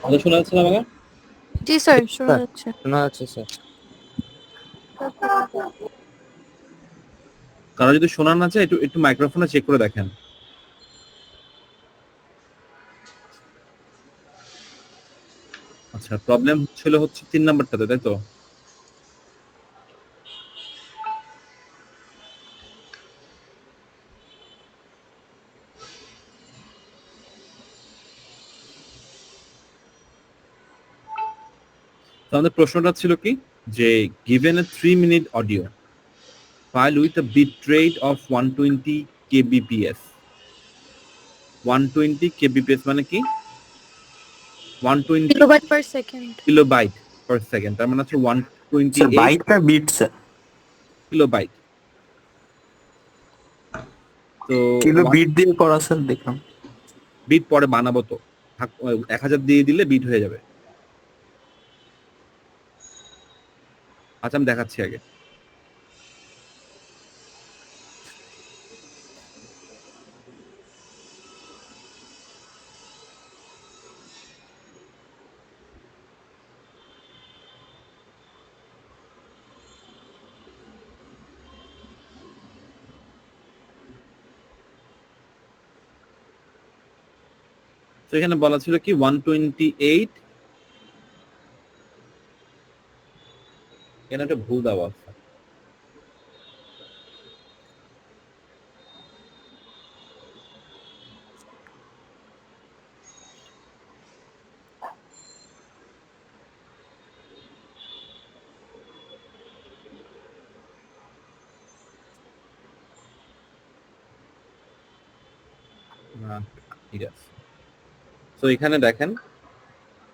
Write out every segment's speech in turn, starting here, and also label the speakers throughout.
Speaker 1: কথা শোনা যাচ্ছে না আমাকে?
Speaker 2: জি স্যার, শোনা যাচ্ছে।
Speaker 3: শোনা যাচ্ছে স্যার।
Speaker 1: কারো যদি শোনা না যায় একটু একটু মাইক্রোফোনে চেক করে দেখেন। আচ্ছা, প্রবলেম হচ্ছে 3 নাম্বারটাতে, তাই তো? তো আমাদের প্রশ্নটা ছিল কি যে given a 3-minute audio file with a bit rate of 120 kbps 120 kbps মানে কি 120
Speaker 2: kilobyte per second.
Speaker 1: Kilobyte per second, তার মানে হচ্ছে
Speaker 3: স্যার
Speaker 1: 128
Speaker 3: বাইট না বিট স্যার?
Speaker 1: কিলোবাইট। তো
Speaker 3: কিলো বিট দিয়ে করা স্যার দেখলাম।
Speaker 1: বিট পরে বানাবো তো, 1000 দিয়ে দিলে বিট হয়ে যাবে। আচ্ছা আমি দেখাচ্ছি আগে। তো এখানে বলা ছিল কি 128, এখানে একটা ভুল দেওয়া আছে। না, ঠিক আছে। তো এখানে দেখেন,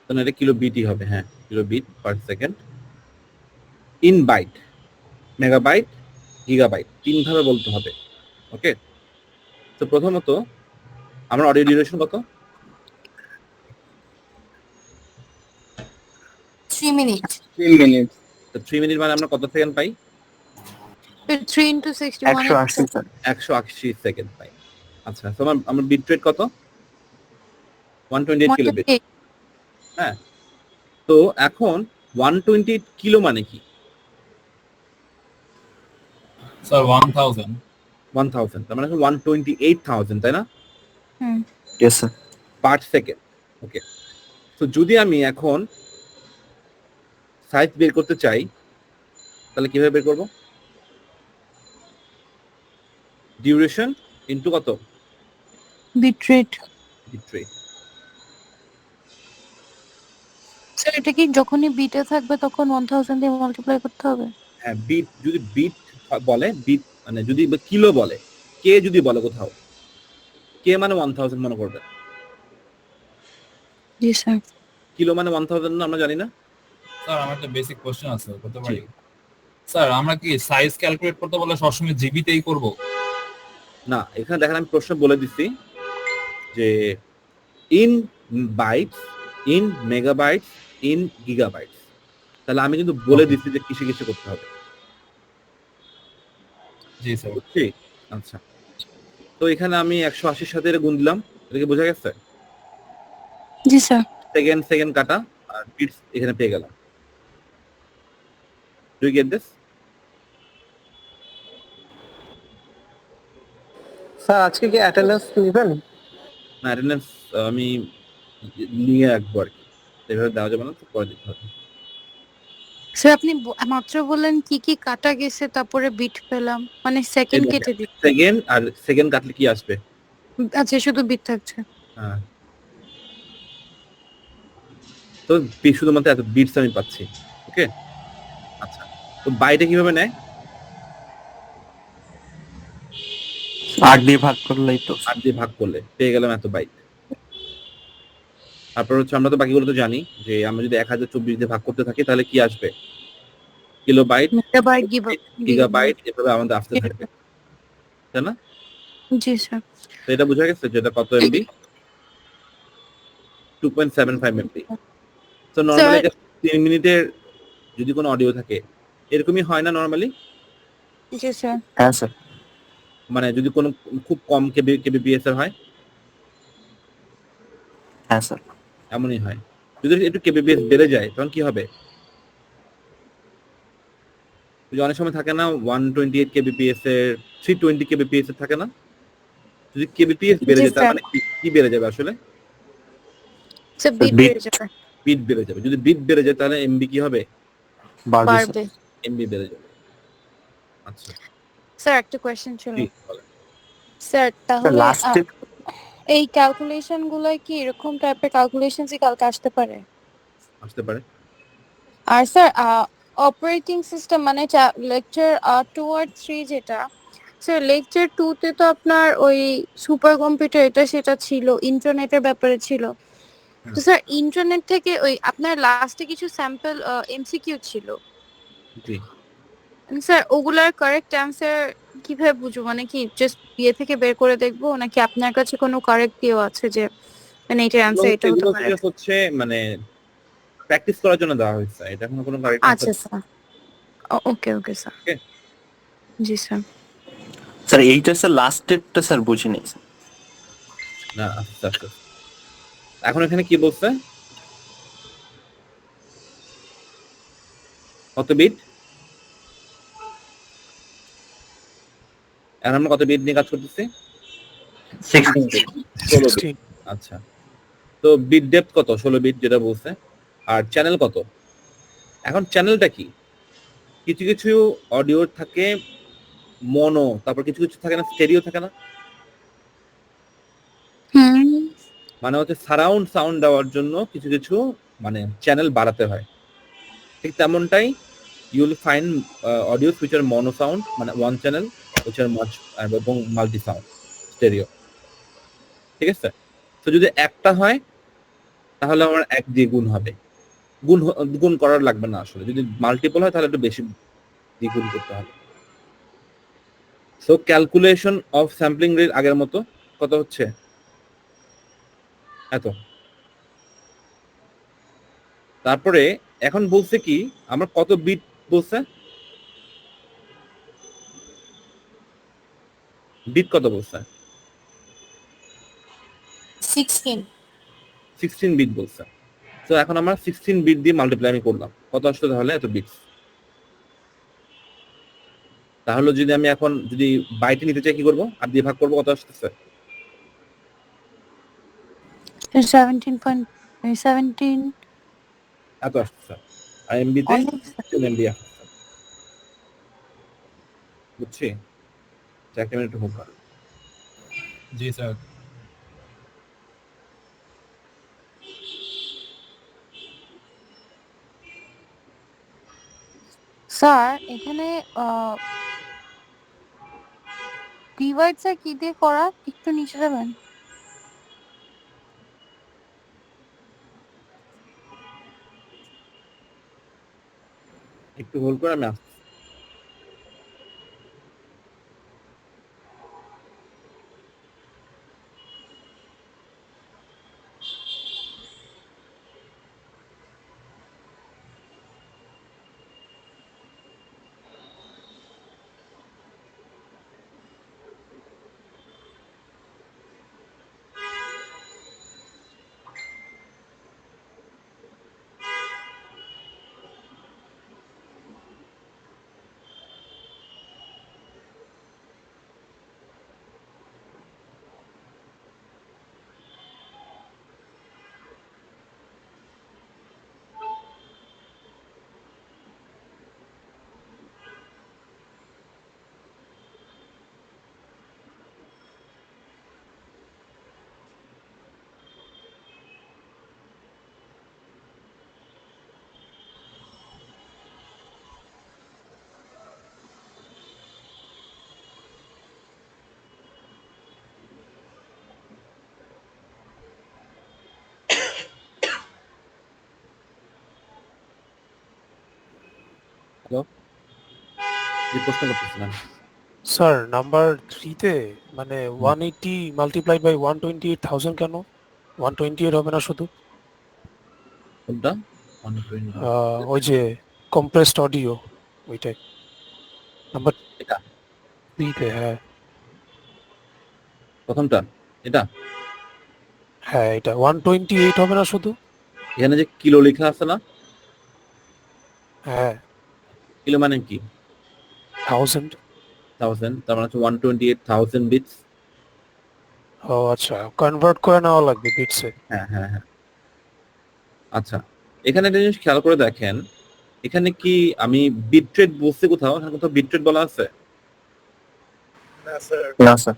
Speaker 1: তাহলে এটা কিলো বিটই হবে। হ্যাঁ, kilo bit per second in byte, megabyte, gigabyte, 3 ভাবে বলতে হবে। ওকে, তো প্রথমত আমার অডিও ডিউরেশন কত?
Speaker 2: 3 মিনিট।
Speaker 4: 3 মিনিট।
Speaker 1: তো 3 মিনিট মানে আমরা কত সেকেন্ড পাই?
Speaker 2: 3 into 61
Speaker 3: 180 স্যার।
Speaker 1: 180 সেকেন্ড পাই। আচ্ছা, তো আমার বিট রেট কত? 128 কিলো বিট।
Speaker 2: 128।
Speaker 1: হ্যাঁ, তো এখন 128 কিলো মানে কি?
Speaker 4: স্যার 1000।
Speaker 1: 1000, তার মানে 128,000, তাই না?
Speaker 2: Hmm.
Speaker 3: Yes sir.
Speaker 1: Per second. Okay, তো যদি আমি এখন সাইজ বের করতে চাই তাহলে কিভাবে বের করব? ডিউরেশন ইনটু কত?
Speaker 2: Bit rate.
Speaker 1: Bit rate.
Speaker 2: Sir এটা কি যখনই বিটে থাকবে তখন 1000 দিয়ে মাল্টিপ্লাই করতে হবে?
Speaker 1: হ্যাঁ, বিট যদি বিট বলে, বিট মানে যদি কিলো বলে, কে যদি বলে কোথাও, কে মানে 1000 মনে করবে,
Speaker 2: জি স্যার।
Speaker 1: কিলো মানে 1000 না, আমরা জানি না।
Speaker 4: স্যার আমার একটা বেসিক কোশ্চেন আছে, করতে পারি? স্যার আমরা কি সাইজ ক্যালকুলেট করতে বলে সবসময় জিবিতেই করব?
Speaker 1: না, এখানে দেখেন আমি প্রশ্ন বলে দিচ্ছি যে in bytes, in megabytes, in gigabytes, তাহলে আমি কিন্তু বলে
Speaker 4: Okay.
Speaker 1: দিচ্ছি যে কিসে কিসে করতে হবে।
Speaker 4: জি স্যার।
Speaker 1: বুঝছি? আচ্ছা, তো এখানে আমি 180 সাথে এটা গুণ দিলাম, এটা কি বোঝা গেছে?
Speaker 2: জি স্যার।
Speaker 1: সেকেন্ড সেকেন্ড কাটা আর বিটস এখানে পেয়ে গেলাম। Do you get this?
Speaker 3: Sir আজকে কি অ্যাটেন্ডেন্স নেবেন?
Speaker 1: না, অ্যাটেন্ডেন্স আমি নিয়ে রাখবো আর কি, এভাবে দেওয়া যাবে না, তো পরে দিতে হবে।
Speaker 2: স্যার আপনি মাত্র বললেন কি কি কাটা গেছে তারপরে বিট পেলাম, মানে সেকেন্ড কেটে দিচ্ছি।
Speaker 1: সেকেন্ড আর সেকেন্ড কাটলে কি আসবে?
Speaker 2: আচ্ছা, শুধু বিট থাকছে।
Speaker 1: হ্যাঁ, তো শুধুমাত্র এত বিটস আমি পাচ্ছি। ওকে, আচ্ছা, তো বাইটে কিভাবে নেয়?
Speaker 3: 8 দিয়ে ভাগ করলেই তো।
Speaker 1: 8 দিয়ে ভাগ করলে পেয়ে গেলাম এত বাইট। তারপর হচ্ছে আমরা তো বাকিগুলো তো জানি যে আমরা যদি 1024 দিয়ে ভাগ করতে থাকি তাহলে কি আসবে? কিলোবাইট,
Speaker 2: মেগাবাইট,
Speaker 1: গিগাবাইট, এভাবে আমাদের আসতে থাকবে, তাই না?
Speaker 2: জি স্যার।
Speaker 1: তো এটা বোঝা গেছে যে এটা কত এমবি? 2.75 এমবি। তো নরমালি এটা 3 মিনিটের যদি কোনো অডিও থাকে এরকমই হয় না নরমালি?
Speaker 2: জি স্যার।
Speaker 3: হ্যাঁ স্যার।
Speaker 1: মানে যদি কোনো খুব কম কেবিপিএস এর হয়
Speaker 3: হ্যাঁ স্যার।
Speaker 1: এমনই হয়। যদি একটু কেবিপিএস বেড়ে যায় তখন কি হবে? ওই যে অনেক সময় থাকে না 128 কেবিপিএস এর 320 কেবিপিএস এর থাকে না? যদি কেবিপিএস বেড়ে
Speaker 2: জি
Speaker 1: যায় তার
Speaker 2: স্যার,
Speaker 1: মানে কি বেড়ে যাবে আসলে?
Speaker 2: স্যার বিট
Speaker 3: বিট
Speaker 2: বেড়ে যাবে,
Speaker 1: বিট বেড়ে যাবে। যদি বিট বেড়ে যায় তাহলে এমবি কি হবে?
Speaker 3: বাড়বে স্যার।
Speaker 2: বাড়বে।
Speaker 1: এমবি বেড়ে যাবে। আচ্ছা,
Speaker 2: স্যার একটা কোয়েশ্চেন ছিল।
Speaker 1: জি বলেন।
Speaker 2: স্যার
Speaker 3: স্যার
Speaker 2: তাহলে
Speaker 3: লাস্টে
Speaker 2: এই ক্যালকুলেশন গুলো কি এরকম টাইপের ক্যালকুলেশনই কালকে আসতে পারে?
Speaker 1: আসতে পারে।
Speaker 2: আর স্যার অপারেটিং সিস্টেম মানে লেকচার 2 আর 3 যেটা, স্যার লেকচার 2 তে তো আপনার ওই সুপার কম্পিউটার এটা সেটা ছিল, ইন্টারনেটের ব্যাপারে ছিল। তো
Speaker 1: হুম,
Speaker 2: স্যার ইন্টারনেট থেকে ওই আপনার লাস্টে কিছু স্যাম্পল এমসিকিউ ছিল,
Speaker 1: জি।
Speaker 2: স্যার ওগুলার কারেক্ট অ্যান্সার কিভাবে বুঝবো? মানে কি জাস্ট ইয়ে থেকে বের করে দেখবো, নাকি আপনার কাছে কোনো কারেক্ট ইয়ে আছে যে মানে এটার অ্যান্সার এটা হতে
Speaker 1: এগুলো
Speaker 2: পারে?
Speaker 1: হচ্ছে মানে প্র্যাকটিস করার জন্য দেওয়া হয়েছে। এটা কোনো কারেক্ট
Speaker 2: আচ্ছা
Speaker 1: অ্যান্সার।
Speaker 2: স্যার, ওকে ওকে স্যার।
Speaker 1: ওকে।
Speaker 2: জি স্যার।
Speaker 3: স্যার এইটা স্যার লাস্ট ডেটটা স্যার বুঝিনি স্যার।
Speaker 1: না আস্তে আস্তে। এখন এখানে কি বলছে? কত বিট? এখন আমরা কত বিট নিয়ে কাজ করতেছি?
Speaker 3: 16 ডেট।
Speaker 1: 16 বিট। আচ্ছা, তো বিট ডেপথ কত? 16 বিট যেটা বলছে। আর চ্যানেল কত? এখন চ্যানেলটা কি? কিছু কিছু অডিও থাকে মনো, তারপর কিছু কিছু থাকে না স্টেরিও থাকে না?
Speaker 2: হুম
Speaker 1: মানে হচ্ছে সারাউন্ড সাউন্ড দেওয়ার জন্য কিছু কিছু মানে চ্যানেল বাড়াতে হয়। ঠিক তেমনটাই you'll find audio which are mono sound মানে one channel which are much এবং মাল্টি সাউন্ড স্টেরিও। ঠিক আছে? তো যদি একটা হয় তাহলে আমার এক দিয়ে গুণ হবে। গুণ করার লাগবে না আসলে। যদি মাল্টিপল হয় তাহলে একটু বেশি দ্বিগুণ করতে হবে। So calculation of sampling rate আগের মতো কত হচ্ছে? এত। তারপরে এখন বলছে কি আমার কত বিট বলছে? বিট কত বলছে?
Speaker 2: 16।
Speaker 1: 16 বিট বলছে। তো এখন আমরা 16 বিট দিয়ে মাল্টিপ্লাই আমি করলাম। কত আসলো তাহলে এত বিটস? তাহলে যদি আমি এখন যদি বাইটে নিতে চাই কি করব? 8 দিয়ে ভাগ করব, কত আসতেছে?
Speaker 2: 17.17
Speaker 1: এত আসতেছে। আর এমবিতে
Speaker 2: অনেক।
Speaker 1: 16 এমবি আসতেছে। বুঝছি? 1 মিনিট হোক।
Speaker 4: জি স্যার।
Speaker 2: স্যার এখানে ডিভাইড স্যার কি দিয়ে করা, একটু নিচে যাবেন?
Speaker 1: একটু হোল্ড করে আমি আসছি। হ্যালো, যে প্রশ্ন করতেছিলাম।
Speaker 5: স্যার নাম্বার 3 তে মানে 180 মাল্টিপ্লাইড বাই 128,000 কেন? 128 হবে না শুধু?
Speaker 1: কোনটা? 120
Speaker 5: ওই যে কম্প্রেসড অডিও ওইটাই নাম্বার
Speaker 1: এটা
Speaker 5: 3 তে। হ্যাঁ
Speaker 1: প্রথমটা এটা
Speaker 5: হ্যাঁ এটা 128 হবে না শুধু?
Speaker 1: এখানে যে কিলো লেখা আছে না,
Speaker 5: হ্যাঁ
Speaker 1: কিলো মানে কি?
Speaker 5: 1000।
Speaker 1: 1000, তার মানে হচ্ছে 128,000 বিটস।
Speaker 5: ও আচ্ছা, কনভার্ট করে নেওয়া লাগবে বিটসে।
Speaker 1: হ্যাঁ হ্যাঁ হ্যাঁ। আচ্ছা, এখানে একটা জিনিস খেয়াল করে দেখেন, এখানে কি আমি বিটরেট বলছি কোথাও? এখানে কোথাও বিটরেট বলা আছে?
Speaker 3: না স্যার।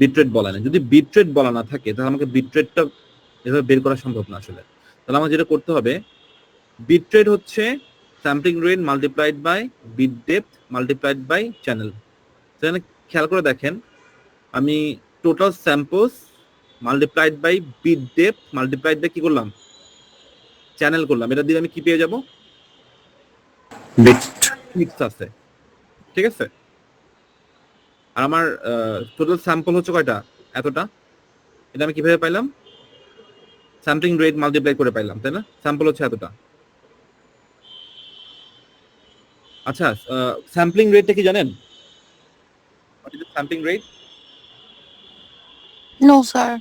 Speaker 1: বিটরেট বলা নেই। যদি বিটরেট বলা না থাকে তাহলে আমাকে বিটরেটটা এভাবে বের করা সম্ভব না আসলে। তাহলে আমাকে যেটা করতে হবে, বিটরেট হচ্ছে sampling rate multiplied by bit depth multiplied by channel. সেখানে খেয়াল করে দেখেন, আমি total samples multiplied by bit depth multiplied by কি করলাম? চ্যানেল করলাম। এটা দিয়ে আমি কি পেয়ে যাব?
Speaker 3: বিট।
Speaker 1: বিটস আছে, ঠিক আছে? আর আমার টোটাল স্যাম্পল হচ্ছে কয়টা? এতটা। এটা আমি কিভাবে পাইলাম? স্যাম্পলিং রেট মাল্টিপ্লাই করে পাইলাম, তাই না? স্যাম্পল হচ্ছে এতটা। আচ্ছা, স্যাম্পলিং রেটটা কি জানেন? What is sampling rate?
Speaker 2: No sir.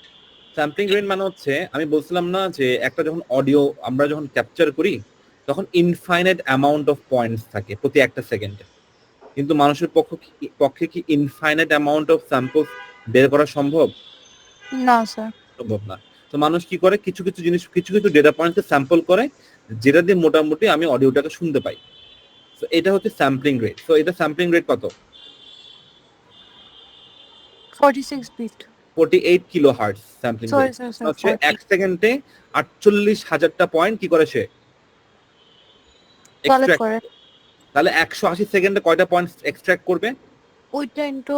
Speaker 1: Sampling rate মানে হচ্ছে, আমি বলছিলাম না যে একটা যখন অডিও আমরা যখন ক্যাপচার করি তখন ইনফাইনাইট অ্যামাউন্ট অফ পয়েন্টস থাকে প্রতি একটা সেকেন্ডে, কিন্তু মানুষের পক্ষে কি ইনফাইনাইট অ্যামাউন্ট অফ স্যাম্পলস বের করা সম্ভব?
Speaker 2: না স্যার।
Speaker 1: সম্ভব না। তো মানুষ কি করে, কিছু কিছু জিনিস, কিছু কিছু ডেটা পয়েন্টকে স্যাম্পল করে, যেটা দিয়ে মোটামুটি আমি অডিওটাকে শুনতে পাই। তো এটা হচ্ছে স্যাম্পলিং রেট। তো এটা স্যাম্পলিং রেট কত?
Speaker 2: 46 bit.
Speaker 1: 48 kilo hertz sampling
Speaker 2: sorry
Speaker 1: rate.
Speaker 2: Sir,
Speaker 1: হচ্ছে
Speaker 2: 40
Speaker 1: এক সেকেন্ডে 48,000টা পয়েন্ট কি করে সে
Speaker 2: কালেক্ট
Speaker 1: এক্সট্রাক্ট।
Speaker 2: করে।
Speaker 1: তাহলে 180 সেকেন্ডে কয়টা পয়েন্ট এক্সট্রাক্ট করবে?
Speaker 2: ওইটা ইনটু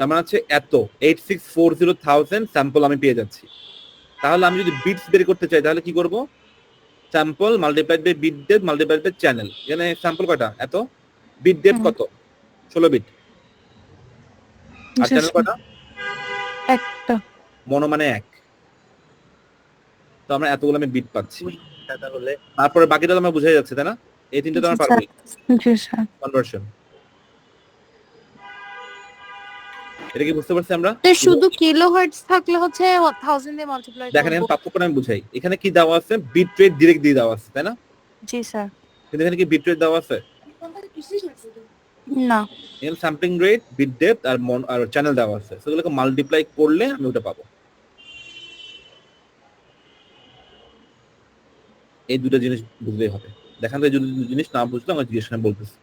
Speaker 1: তার মানে হচ্ছে এত 8640,000 স্যাম্পল আমি পেয়ে যাচ্ছি। তাহলে আমি যদি বিটস বের করতে চাই তাহলে কি করব? Sample multiplied by bit depth multiplied by channel. এখানে স্যাম্পল কয়টা? এত। বিট ডেপথ কত? 16 বিট। আর চ্যানেল কয়টা?
Speaker 2: একটা।
Speaker 1: মনো মানে 1। তো আমরা এতগুলো আমি বিট পাচ্ছি। তারপরে বাকিটা তো আমার বুঝাই যাচ্ছে, তাই না? এই তিনটা তো আমরা পারবোই।
Speaker 2: জি স্যার।
Speaker 1: কনভার্সন। এটা কি বুঝতে পারছি আমরা?
Speaker 2: তো শুধু কিলোহার্টজ থাকলে হচ্ছে 1000 দিয়ে মাল্টিপ্লাই
Speaker 1: দেখেন
Speaker 2: করব।
Speaker 1: এখানে পার্থক্যটা আমি বুঝাই। এখানে কি দেওয়া আছে? বিট রেট ডিরেক্ট দিয়ে দেওয়া আছে, তাই না?
Speaker 2: জি স্যার।
Speaker 1: কিন্তু এখানে কি বিট রেট দেওয়া আছে?
Speaker 2: না।
Speaker 1: এখানে স্যাম্পলিং রেট, বিট ডেপথ আর চ্যানেল দেওয়া আছে। সেগুলোকে মাল্টিপ্লাই করলে আমি ওটা পাবো। এই দুটো জিনিস বুঝলেই হবে। দেখেন তো, এই দুটো জিনিস না বুঝলে আমার জিজ্ঞেস করে বলতেছি।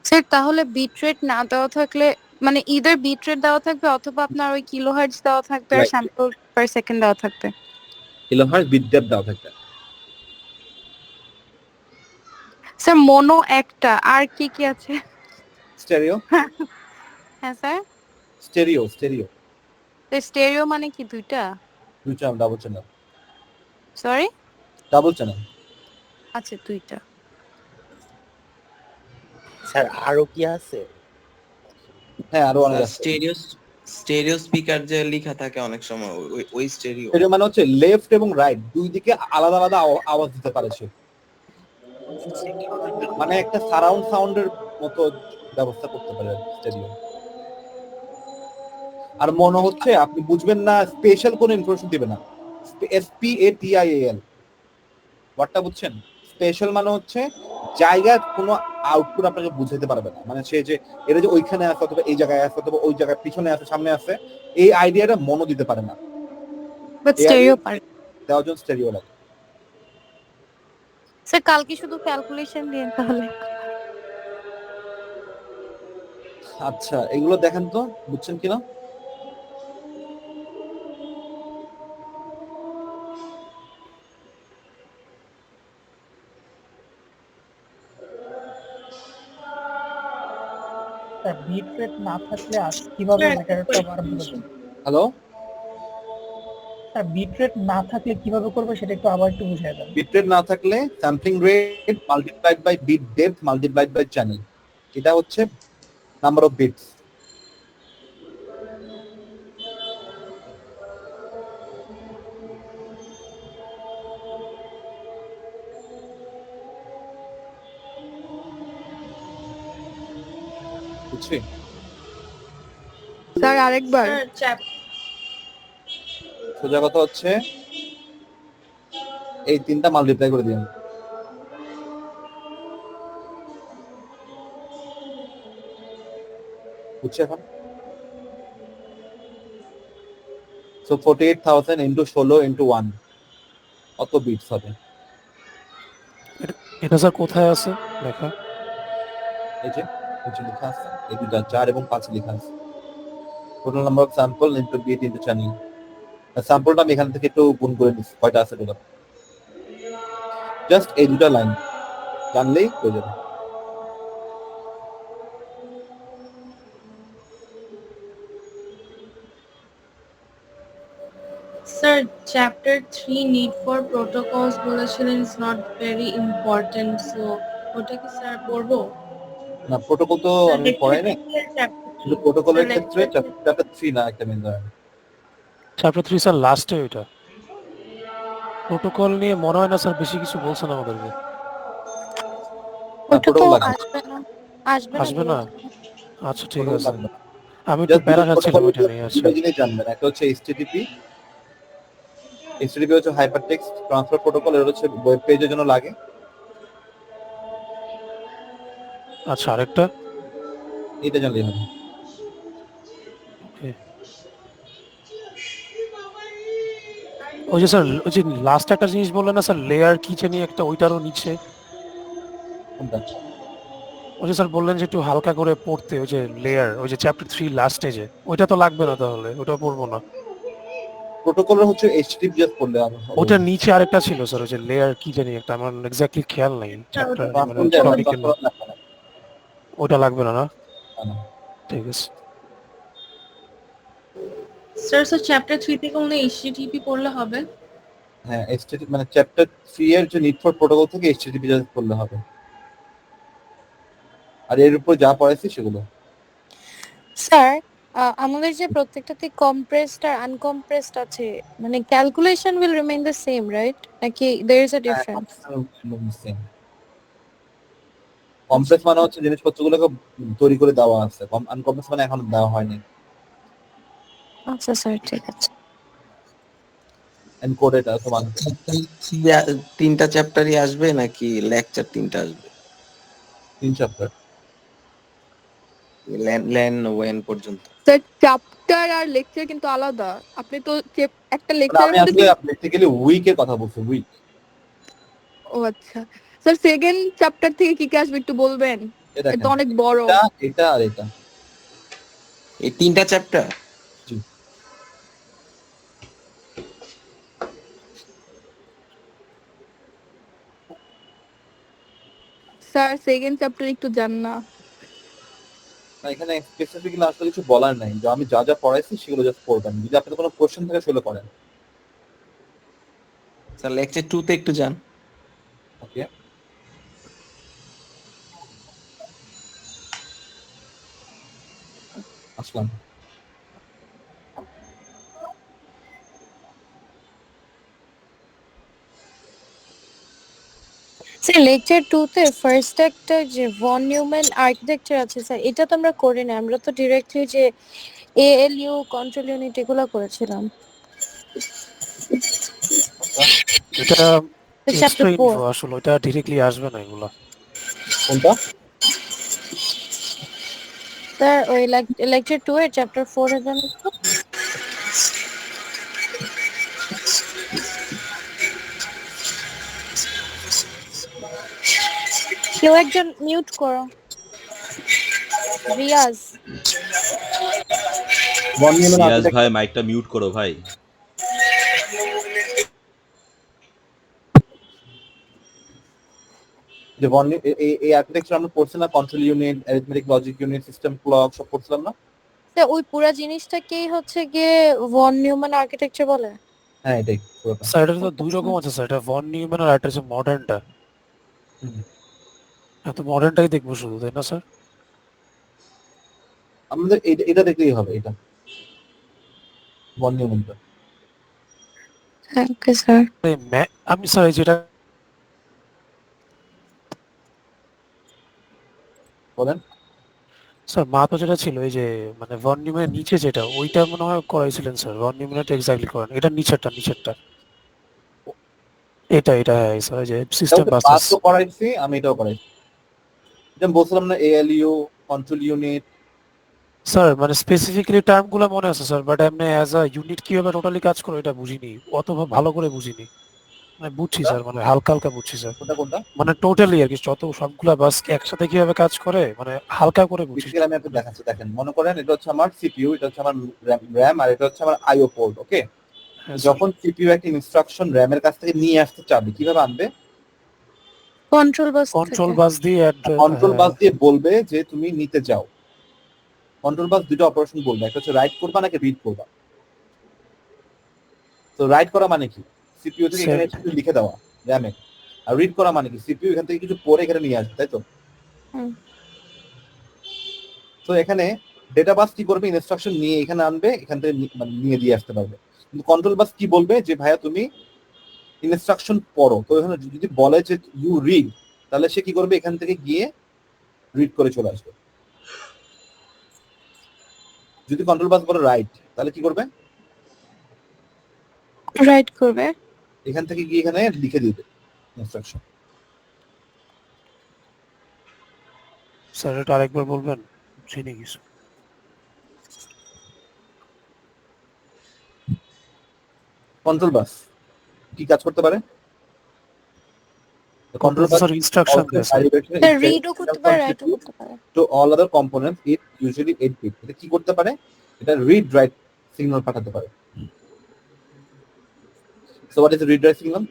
Speaker 2: স্যার তাহলে বিট রেট না দেওয়া থাকলে মানে ইদার বিট রেট দেওয়া থাকবে অথবা আপনার ওই কিলোহার্টজ দেওয়া থাকবে আর
Speaker 1: Right.
Speaker 2: স্যাম্পল পার সেকেন্ড দেওয়া থাকবে।
Speaker 1: কিলোহার্টজ, বিট ডেপথ দেওয়া থাকবে।
Speaker 2: স্যার মোনো একটা, আর কি কি আছে?
Speaker 1: স্টেরিও।
Speaker 2: হ্যাঁ স্যার।
Speaker 1: স্টেরিও।
Speaker 2: তো স্টেরিও মানে কি দুইটা?
Speaker 1: দুইটা double channel.
Speaker 2: Sorry?
Speaker 1: Double channel.
Speaker 2: আচ্ছা দুইটা।
Speaker 6: স্যার আরো কি আছে?
Speaker 1: হ্যাঁ, আরো অনেক আছে।
Speaker 7: স্টেরিও স্পিকার যে লেখা থাকে অনেক সময় ওই স্টেরিও।
Speaker 1: স্টেরিও মানে হচ্ছে লেফট এবং রাইট দুই দিকে আলাদা আলাদা আওয়াজ দিতে পারে সে। মানে একটা সারাউন্ড সাউন্ডের মতো ব্যবস্থা করতে পারে স্টেরিও। আর মনে হচ্ছে আপনি বুঝবেন না, স্পেশাল কোনো ইনফরমেশন দিবে না। SPATIAL ওয়ার্ডটা বুঝছেন? স্পেশাল মানে হচ্ছে জায়গার কোনো আউটপুট আপনাকে বুঝাইতে পারবে না। মানে সে যে এটা যে ওইখানে আছে অথবা এই জায়গায় আছে অথবা ওই জায়গায় পিছনে আছে সামনে আছে, এই আইডিয়াটা মনো দিতে পারে না।
Speaker 2: বাট স্টেরিও পারে।
Speaker 1: দেওয়ার জন্য স্টেরিও লাগে।
Speaker 2: স্যার কালকে শুধু ক্যালকুলেশন দিন তাহলে।
Speaker 1: আচ্ছা, এগুলো দেখেন তো বুঝছেন কিনা।
Speaker 8: স্যার বিট রেট না থাকলে কিভাবে মেটারটা আবার বলবেন?
Speaker 1: হ্যালো,
Speaker 8: স্যার বিট রেট না থাকলে কিভাবে করবে সেটা একটু আবার একটু বুঝিয়ে দেন।
Speaker 1: বিট রেট না থাকলে sampling rate multiplied by bit depth multiplied by channel, এটা হচ্ছে নাম্বার অফ বিটস। বুঝছি?
Speaker 2: স্যার আরেকবার।
Speaker 1: সোজা কথা হচ্ছে এই তিনটা মাল্টিপ্লাই করে দিন। বুঝছো এখন? সো 48,000 ইন্টু 16 ইন্টু 1 কত বিটস হবে?
Speaker 5: এটা স্যার কোথায় আছে লেখা?
Speaker 1: এই যে নিচে লেখা আছে, এই দুটা 4 এবং 5 লেখা আছে। Total number of sample into bit into channel. স্যাম্পলটা আমি এখান থেকে একটু গুণ করে নিচ্ছি কয়টা আছে টোটাল। জাস্ট এই দুটা লাইন জানলেই হয়ে যাবে।
Speaker 2: Sir chapter 3 need for protocols বলেছিলেন it's not very important, so ওটা কি স্যার পড়বো?
Speaker 1: না প্রোটোকল তো আমি পড়াই নাই, কিন্তু প্রোটোকলের ক্ষেত্রে চ্যাপ্টার 3 না একটা মেন ধরেন।
Speaker 5: চ্যাপ্টার 3 স্যার লাস্টে ওইটা। প্রোটোকল নিয়ে মনে হয় না স্যার বেশি কিছু বলছেন আমাদেরকে।
Speaker 2: ওটা তো
Speaker 1: প্রোটোকল লাগবে,
Speaker 5: আসবে না? আচ্ছা ঠিক
Speaker 1: প্রোটোকল
Speaker 5: আছে,
Speaker 1: লাগবে না।
Speaker 5: আমি একটু
Speaker 1: জাস্ট
Speaker 5: প্যারা
Speaker 1: দুটো
Speaker 5: খাচ্ছিলাম
Speaker 1: প্রোটোকল
Speaker 5: এটা নিয়ে। আচ্ছা
Speaker 1: দুটো জিনিস জানবেন, একটা হচ্ছে এইচটিটিপি। এইচটিটিপি হচ্ছে হাইপারটেক্সট ট্রান্সফার প্রোটোকল, এটা হচ্ছে ওয়েব পেজের জন্য লাগে।
Speaker 5: আচ্ছা, আরেকটা
Speaker 1: এটা জানলেই হবে।
Speaker 5: ওই যে স্যার ওই যে লাস্ট একটা জিনিস বললেন না স্যার, লেয়ার কি জানি একটা, ওইটারও নিচে
Speaker 1: কোনটা?
Speaker 5: ওই যে স্যার বললেন যে একটু হালকা করে পড়তে, ওই যে লেয়ার, ওই যে চ্যাপ্টার 3 লাস্টে যে ওইটা তো লাগবে না, তাহলে ওটা পড়বো না।
Speaker 1: প্রোটোকলের হচ্ছে এইচটিটিপি জাস্ট পড়লে হবে।
Speaker 5: ওটার নিচে আরেকটা ছিল স্যার, ওই যে লেয়ার কি জানি একটা, আমার এক্স্যাক্টলি খেয়াল নাই চ্যাপ্টার মানে টপিকের নাম। ওটা লাগবে না না? ঠিক আছে
Speaker 2: স্যার সো চ্যাপ্টার 3 থেকে অনলি এইচটিটিপি পড়লে হবে?
Speaker 1: হ্যাঁ, এইচটিটিপি মানে চ্যাপ্টার 3 এর যে নিড ফর প্রোটোকল থেকে এইচটিটিপি জাস্ট পড়লে হবে। আর এর উপর যা পড়াইছি সেগুলো।
Speaker 2: স্যার আমাদের যে প্রত্যেকটাতে কম্প্রেসড আর আনকম্প্রেসড আছে, মানে calculation will remain the same right, নাকি there is a difference?
Speaker 1: Complex মানে হচ্ছে জিনিসপত্রগুলোকে তৈরি করে দেওয়া আছে, আনকমপ্লেক্স মানে এখন দেওয়া হয়নি।
Speaker 2: আচ্ছা স্যার ঠিক আছে।
Speaker 1: এনকোডেড আছে মানে
Speaker 7: তিনটা চ্যাপ্টারই আসবে নাকি লেকচার তিনটা আসবে?
Speaker 1: 3 চ্যাপ্টার।
Speaker 7: ল্যান ওয়েন পর্যন্ত।
Speaker 2: স্যার চ্যাপ্টার আর লেকচার কিন্তু আলাদা, আপনি তো একটা
Speaker 1: মানে
Speaker 2: লেকচারের
Speaker 1: আমি
Speaker 2: মধ্যে
Speaker 1: আসলে বেসিক্যালি উইকের কথা বলছি, উইক।
Speaker 2: ও আচ্ছা স্যার, সেকেন্ড চ্যাপ্টার থেকে কি কি আসবে একটু বলবেন?
Speaker 1: এটা
Speaker 2: এটা অনেক বড়।
Speaker 1: এটা আর এটা।
Speaker 7: এই তিনটা চ্যাপ্টার?
Speaker 1: জি।
Speaker 2: স্যার সেকেন্ড চ্যাপ্টার একটু জান না।
Speaker 1: না এখানে স্পেসিফিক্যালি আসলে কিছু বলার নাই, যে আমি যা যা পড়াইছি সেগুলো জাস্ট পড়বেন, যদি আপনাদের কোনো কোশ্চেন থাকে সেগুলো করেন।
Speaker 7: স্যার লেকচার 2 তে একটু যান।
Speaker 1: ওকে, আসলাম।
Speaker 2: স্যার লেকচার 2 তে ফার্স্ট একটা যে ভন নিউম্যান আর্কিটেকচার আছে স্যার, এটা তো আমরা করি না, আমরা তো ডিরেক্টলি যে এএলইউ কন্ট্রোল ইউনিট এগুলো করেছিলাম।
Speaker 5: এটা
Speaker 2: চ্যাপ্টার
Speaker 5: এক্সট্রা
Speaker 2: 4
Speaker 5: ইনফো, আসলে ওটা ডিরেক্টলি আসবে না এগুলা।
Speaker 1: কোনটা?
Speaker 2: স্যার ওই লেকচার 2 এর চ্যাপ্টার 4 এর জন্য কেউ একজন মিউট করো। রিয়াজ।
Speaker 9: রিয়াজ ভাই মাইকটা মিউট করো ভাই।
Speaker 1: যে ভন এই আর্কিটেকচার আমরা পড়ছি না, control unit, arithmetic logic unit, system clock সব পড়ছিলাম না?
Speaker 2: স্যার ওই পুরো জিনিসটাকেই হচ্ছে গিয়ে ভন নিউম্যান আর্কিটেকচার বলে?
Speaker 1: হ্যাঁ এটাই পুরোটা।
Speaker 5: স্যার এটা তো দুই রকম আছে স্যার, এটা ভন নিউম্যান আর একটা হচ্ছে মডার্নটা। এত মডার্নটাই দেখবো শুধু, তাই না স্যার?
Speaker 1: আমাদের এটা দেখলেই হবে, এটা ভন নিউম্যানটা।
Speaker 2: Okay sir.
Speaker 5: আমি স্যার এই যেটা
Speaker 1: বলেন।
Speaker 5: স্যার মাপে যেটা ছিল এই যে মানে ভন নিউম্যানের নিচে যেটা ওইটা মনে হয় করাইছিলেন স্যার, ভন নিউম্যানটা এক্স্যাক্টলি করেন, এটা নিচেরটা এটা হ্যাঁ স্যার, ওই যে সিস্টেম
Speaker 1: বাস
Speaker 5: বাসেস।
Speaker 1: তো করাইছি, আমি এটাও করাইছি। যেমন বলছিলাম না, এএলইউ, কন্ট্রোল ইউনিট।
Speaker 5: স্যার মানে স্পেসিফিক্যালি টার্মগুলো মনে আছে স্যার, বাট এমনি অ্যাজ আ ইউনিট কিভাবে টোটালি কাজ করে এটা বুঝিনি, অত ভালো করে বুঝিনি। মানে বুঝছি স্যার, মানে হালকা হালকা বুঝছি স্যার,
Speaker 1: কোনটা?
Speaker 5: মানে টোটালি আর কি যত সবগুলা বাস একসাথে কিভাবে কাজ করে মানে হালকা করে বুঝছি।
Speaker 1: বেসিক্যালি আমি আপনাকে দেখাচ্ছি, দেখেন মনে করেন এটা হচ্ছে আমার সিপিইউ, এটা হচ্ছে আমার র্যাম, আর এটা হচ্ছে আমার আইও পোর্ট। ওকে,
Speaker 5: হ্যাঁ স্যার।
Speaker 1: যখন সিপিইউ একটা ইনস্ট্রাকশন র্যামের কাছ থেকে নিয়ে আসতে চাবে, কিভাবে আনবে?
Speaker 2: কন্ট্রোল বাস
Speaker 5: কন্ট্রোল
Speaker 2: থেকে।
Speaker 5: বাস দিয়ে
Speaker 1: কন্ট্রোল বাস দিয়ে বলবে যে তুমি নিতে যাও। কন্ট্রোল বাস দুটো অপারেশন বলবে, একটা হচ্ছে রাইট করবা নাকি রিড করবা। তো রাইট করা মানে কি, সিপিইউ থেকে এখানে
Speaker 5: Send.
Speaker 1: কিছু লিখে দেওয়া র্যামে। আর রিড করা মানে কি, সিপিইউ এখান থেকে কিছু পড়ে এখানে নিয়ে আসবে, তাই তো?
Speaker 2: হুম।
Speaker 1: তো এখানে ডেটা বাস কি করবে, ইনস্ট্রাকশন নিয়ে এখানে আনবে, এখান থেকে মানে নিয়ে দিয়ে আসতে পারবে। কিন্তু কন্ট্রোল বাস কি বলবে, যে ভাইয়া তুমি ইনস্ট্রাকশন পড়ো। তো এখানে যদি বলে যে ইউ রিড, তাহলে সে কি করবে, এখান থেকে গিয়ে রিড করে চলে আসবে। যদি কন্ট্রোল বাস বলে রাইট, তাহলে কি করবে,
Speaker 2: রাইট করবে।
Speaker 1: এখান থেকে গিয়ে এখানে লিখে দিবে ইনস্ট্রাকশন।
Speaker 5: স্যার এটা আরেকবার বলবেন, চিনি কিছু।
Speaker 1: কন্ট্রোল বাস কি কাজ করতে পারে?
Speaker 5: কন্ট্রোল স্যার ইনস্ট্রাকশন দেয় স্যার।
Speaker 2: স্যার রিডও করতে পারে, রাইটও করতে পারে।
Speaker 1: to all other components it usually 8 bit। এটা কি করতে পারে, এটা রিড রাইট সিগন্যাল পাঠাতে পারে। so what is the read write signal?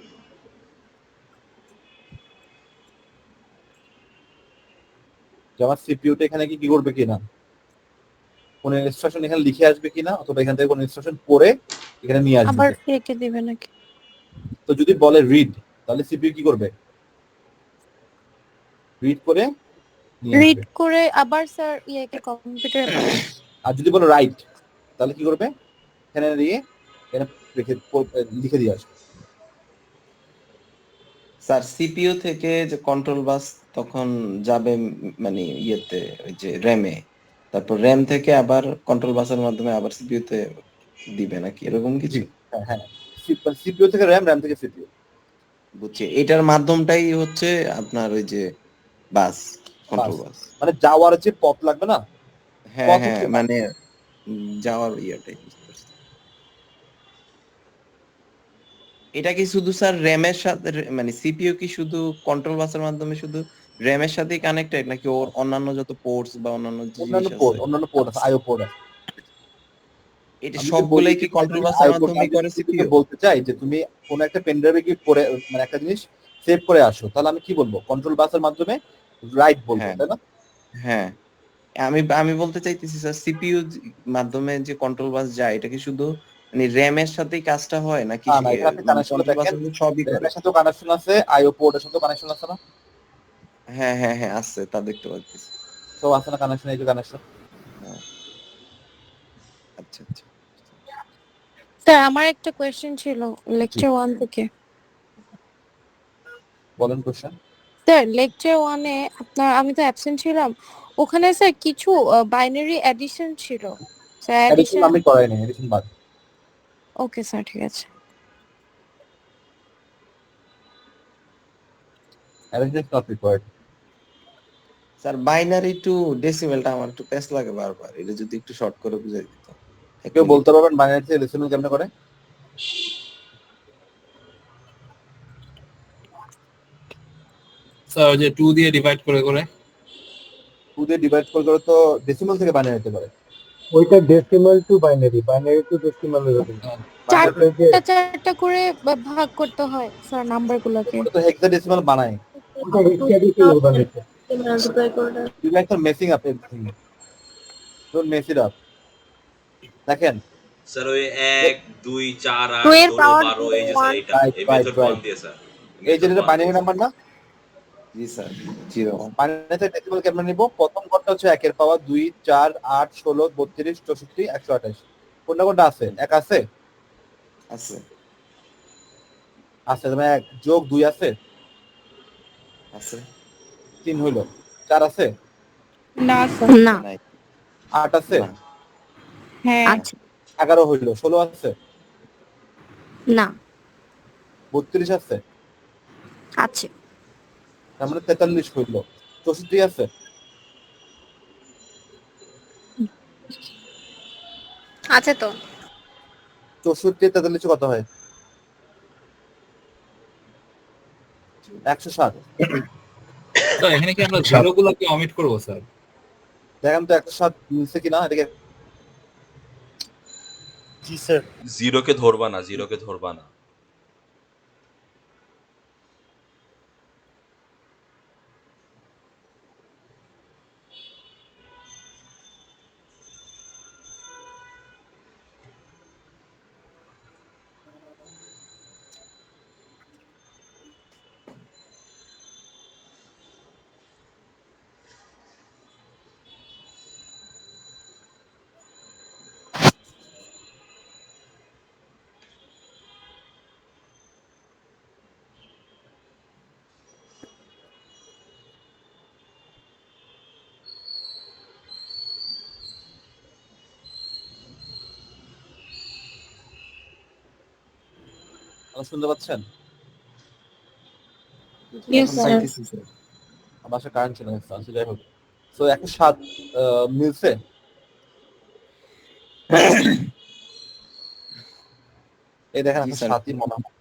Speaker 1: যে আমার সিপিইউটা এখানে কি করবে কিনা, কোন ইনস্ট্রাকশন এখানে লিখে আসবে কিনা, অথবা এখান থেকে কোন ইনস্ট্রাকশন পড়ে এখানে নিয়ে আসবে।
Speaker 2: আবার রেখে দিবে নাকি?
Speaker 1: তো যদি বলে রিড, তাহলে সিপিইউ কি করবে, রিড করে নিয়ে আসবে।
Speaker 2: রিড করে আবার স্যার কম্পিউটারে।
Speaker 1: আর যদি বলে রাইট, তাহলে কি করবে, এখানে দিয়ে এখানে লিখে দিয়ে আসবে।
Speaker 7: স্যার সিপিইউ থেকে যে কন্ট্রোল বাস তখন যাবে মানে ইয়েতে ওই যে র্যামে, তারপর র্যাম থেকে আবার কন্ট্রোল বাসের মাধ্যমে আবার সিপিইউ তে দিবে নাকি এরকম কিছু?
Speaker 1: হ্যাঁ, সিপিইউ থেকে র্যাম, র্যাম থেকে সিপিইউ।
Speaker 7: বুঝছি, এটার মাধ্যমটাই হচ্ছে আপনার ওই যে বাস, কন্ট্রোল বাস।
Speaker 1: মানে যাওয়ার যে পথ লাগবে না,
Speaker 7: হ্যাঁ হ্যাঁ, মানে যাওয়ার ইয়েটাই বুঝতে পারছি। এটা কি শুধু স্যার র্যামের সাথে মানে সিপিইউ কি শুধু কন্ট্রোল বাসের মাধ্যমে শুধু র্যামের সাথেই কানেক্টেড, নাকি ওর অন্যান্য যত পোর্টস বা অন্যান্য জিনিস আছে?
Speaker 1: অন্যান্য পোর্ট আছে, আইও পোর্ট আছে।
Speaker 7: এটা সবগুলাই কি কন্ট্রোল বাসের মাধ্যমে করে সিপিইউ?
Speaker 1: বলতে চাই যে তুমি কোন একটা পেন ড্রাইভে কি পড়ে মানে একটা জিনিস সেভ করে আসো, তাহলে আমি কি বলবো, কন্ট্রোল বাসের মাধ্যমে রাইট বলবো, তাই না?
Speaker 7: হ্যাঁ, আমি বলতে চাইতেছি স্যার সিপিইউ মাধ্যমে যে কন্ট্রোল বাস যায়, এটা কি শুধু মানে র্যামের সাথেই কাজটা হয় নাকি
Speaker 1: না, এটা আপনি কানেকশন
Speaker 7: কন্ট্রোল বাস
Speaker 1: দেখেন,
Speaker 7: সবই করে?
Speaker 1: র্যামের সাথেও কানেকশন আছে, আইও পোর্টের সাথেও কানেকশন আছে না?
Speaker 7: হ্যাঁ হ্যাঁ হ্যাঁ, আছে, তা দেখতে পাচ্ছি।
Speaker 1: সব আছে না কানেকশন, এই যে কানেকশন।
Speaker 7: আচ্ছা আচ্ছা
Speaker 2: স্যার আমার একটা কোয়েশ্চেন ছিল লেকচার 1 থেকে।
Speaker 1: বলেন কোশ্চেন।
Speaker 2: স্যার লেকচার 1 এ আপনার, আমি তো অ্যাবসেন্ট ছিলাম, ওখানে স্যার কিছু বাইনারি এডিশন ছিল স্যার।
Speaker 1: এডিশন আমি করাই নাই, এডিশন বাদ।
Speaker 2: ওকে স্যার, ঠিক আছে।
Speaker 1: Addition is not required.
Speaker 7: Sir binary to ডেসিমেলটা আমার একটু পেস লাগে বারবার, এটা যদি একটু শর্ট করে বুঝাই দিত।
Speaker 1: কেউ বলতে পারবেন বাইনারি থেকে ডেসিমেল কেমনে করে?
Speaker 4: স্যার যে 2 দিয়ে ডিভাইড করে
Speaker 1: 2 দিয়ে ডিভাইড করে তো ডেসিমেল থেকে বাইনারি হতে পারে।
Speaker 10: ওইটা decimal two binary, binary two decimal এরকম।
Speaker 2: চারটা করে ভাগ করতে হয় স্যার নাম্বারগুলোকে।
Speaker 1: ওটা তো হেক্সাডেসিমাল বানায়।
Speaker 10: ওটা হেক্সাডেসিমাল বানাইছে।
Speaker 1: You guys are messing up everything. Don't mess it up. দেখেন
Speaker 9: স্যার ওই 1 2 4 8
Speaker 2: 2 এর
Speaker 9: 16
Speaker 2: পাওয়ার
Speaker 9: 12 এই যে স্যার এটা এই
Speaker 1: Right,
Speaker 9: মেথড
Speaker 1: right.
Speaker 9: 1 দিয়ে স্যার
Speaker 1: এই যে এটা বাইনারি নাম্বার না,
Speaker 7: জি স্যার 0
Speaker 1: বাইনারিতে ডেসিমাল কেমনে নিব? প্রথম ঘরটা হচ্ছে 1 এর পাওয়ার 2 4 8 16 32 64 128। কোনটা কোনটা আছে? 1 আছে
Speaker 7: আছে
Speaker 1: আছে মানে 1 যোগ 2 আছে
Speaker 7: আছে
Speaker 1: 3 হইলো, 4 আছে
Speaker 2: না স্যার, না।
Speaker 7: নাই।
Speaker 1: 8 আছে,
Speaker 7: না।
Speaker 2: হ্যাঁ
Speaker 1: 11 হইল, 16 আছে,
Speaker 2: না
Speaker 1: 32 আছে,
Speaker 2: আছে
Speaker 1: তার মানে 43 হইল, 64 আছে,
Speaker 2: আছে তো
Speaker 1: 64 43 কত হয়? 107।
Speaker 4: স্যার এখানে কি আমরা জিরো গুলোকে অমিট করবো স্যার?
Speaker 1: দেখেন তো 107 মিলছে কিনা এদিকে।
Speaker 6: জি স্যার।
Speaker 9: জিরোকে ধরবা না, জিরোকে ধরবা না।
Speaker 1: আমার শুনতে পাচ্ছেন?
Speaker 2: ইয়েস
Speaker 7: এখন
Speaker 2: স্যার
Speaker 7: পাইতেছি স্যার।
Speaker 1: আমার বাসায় কারেন্ট চলে গেছে, আচ্ছা যাই হোক। সো 107 মিলছে। এই দেখেন
Speaker 7: জি,
Speaker 1: এখন
Speaker 7: স্যার।
Speaker 1: 7ই মনে হয়।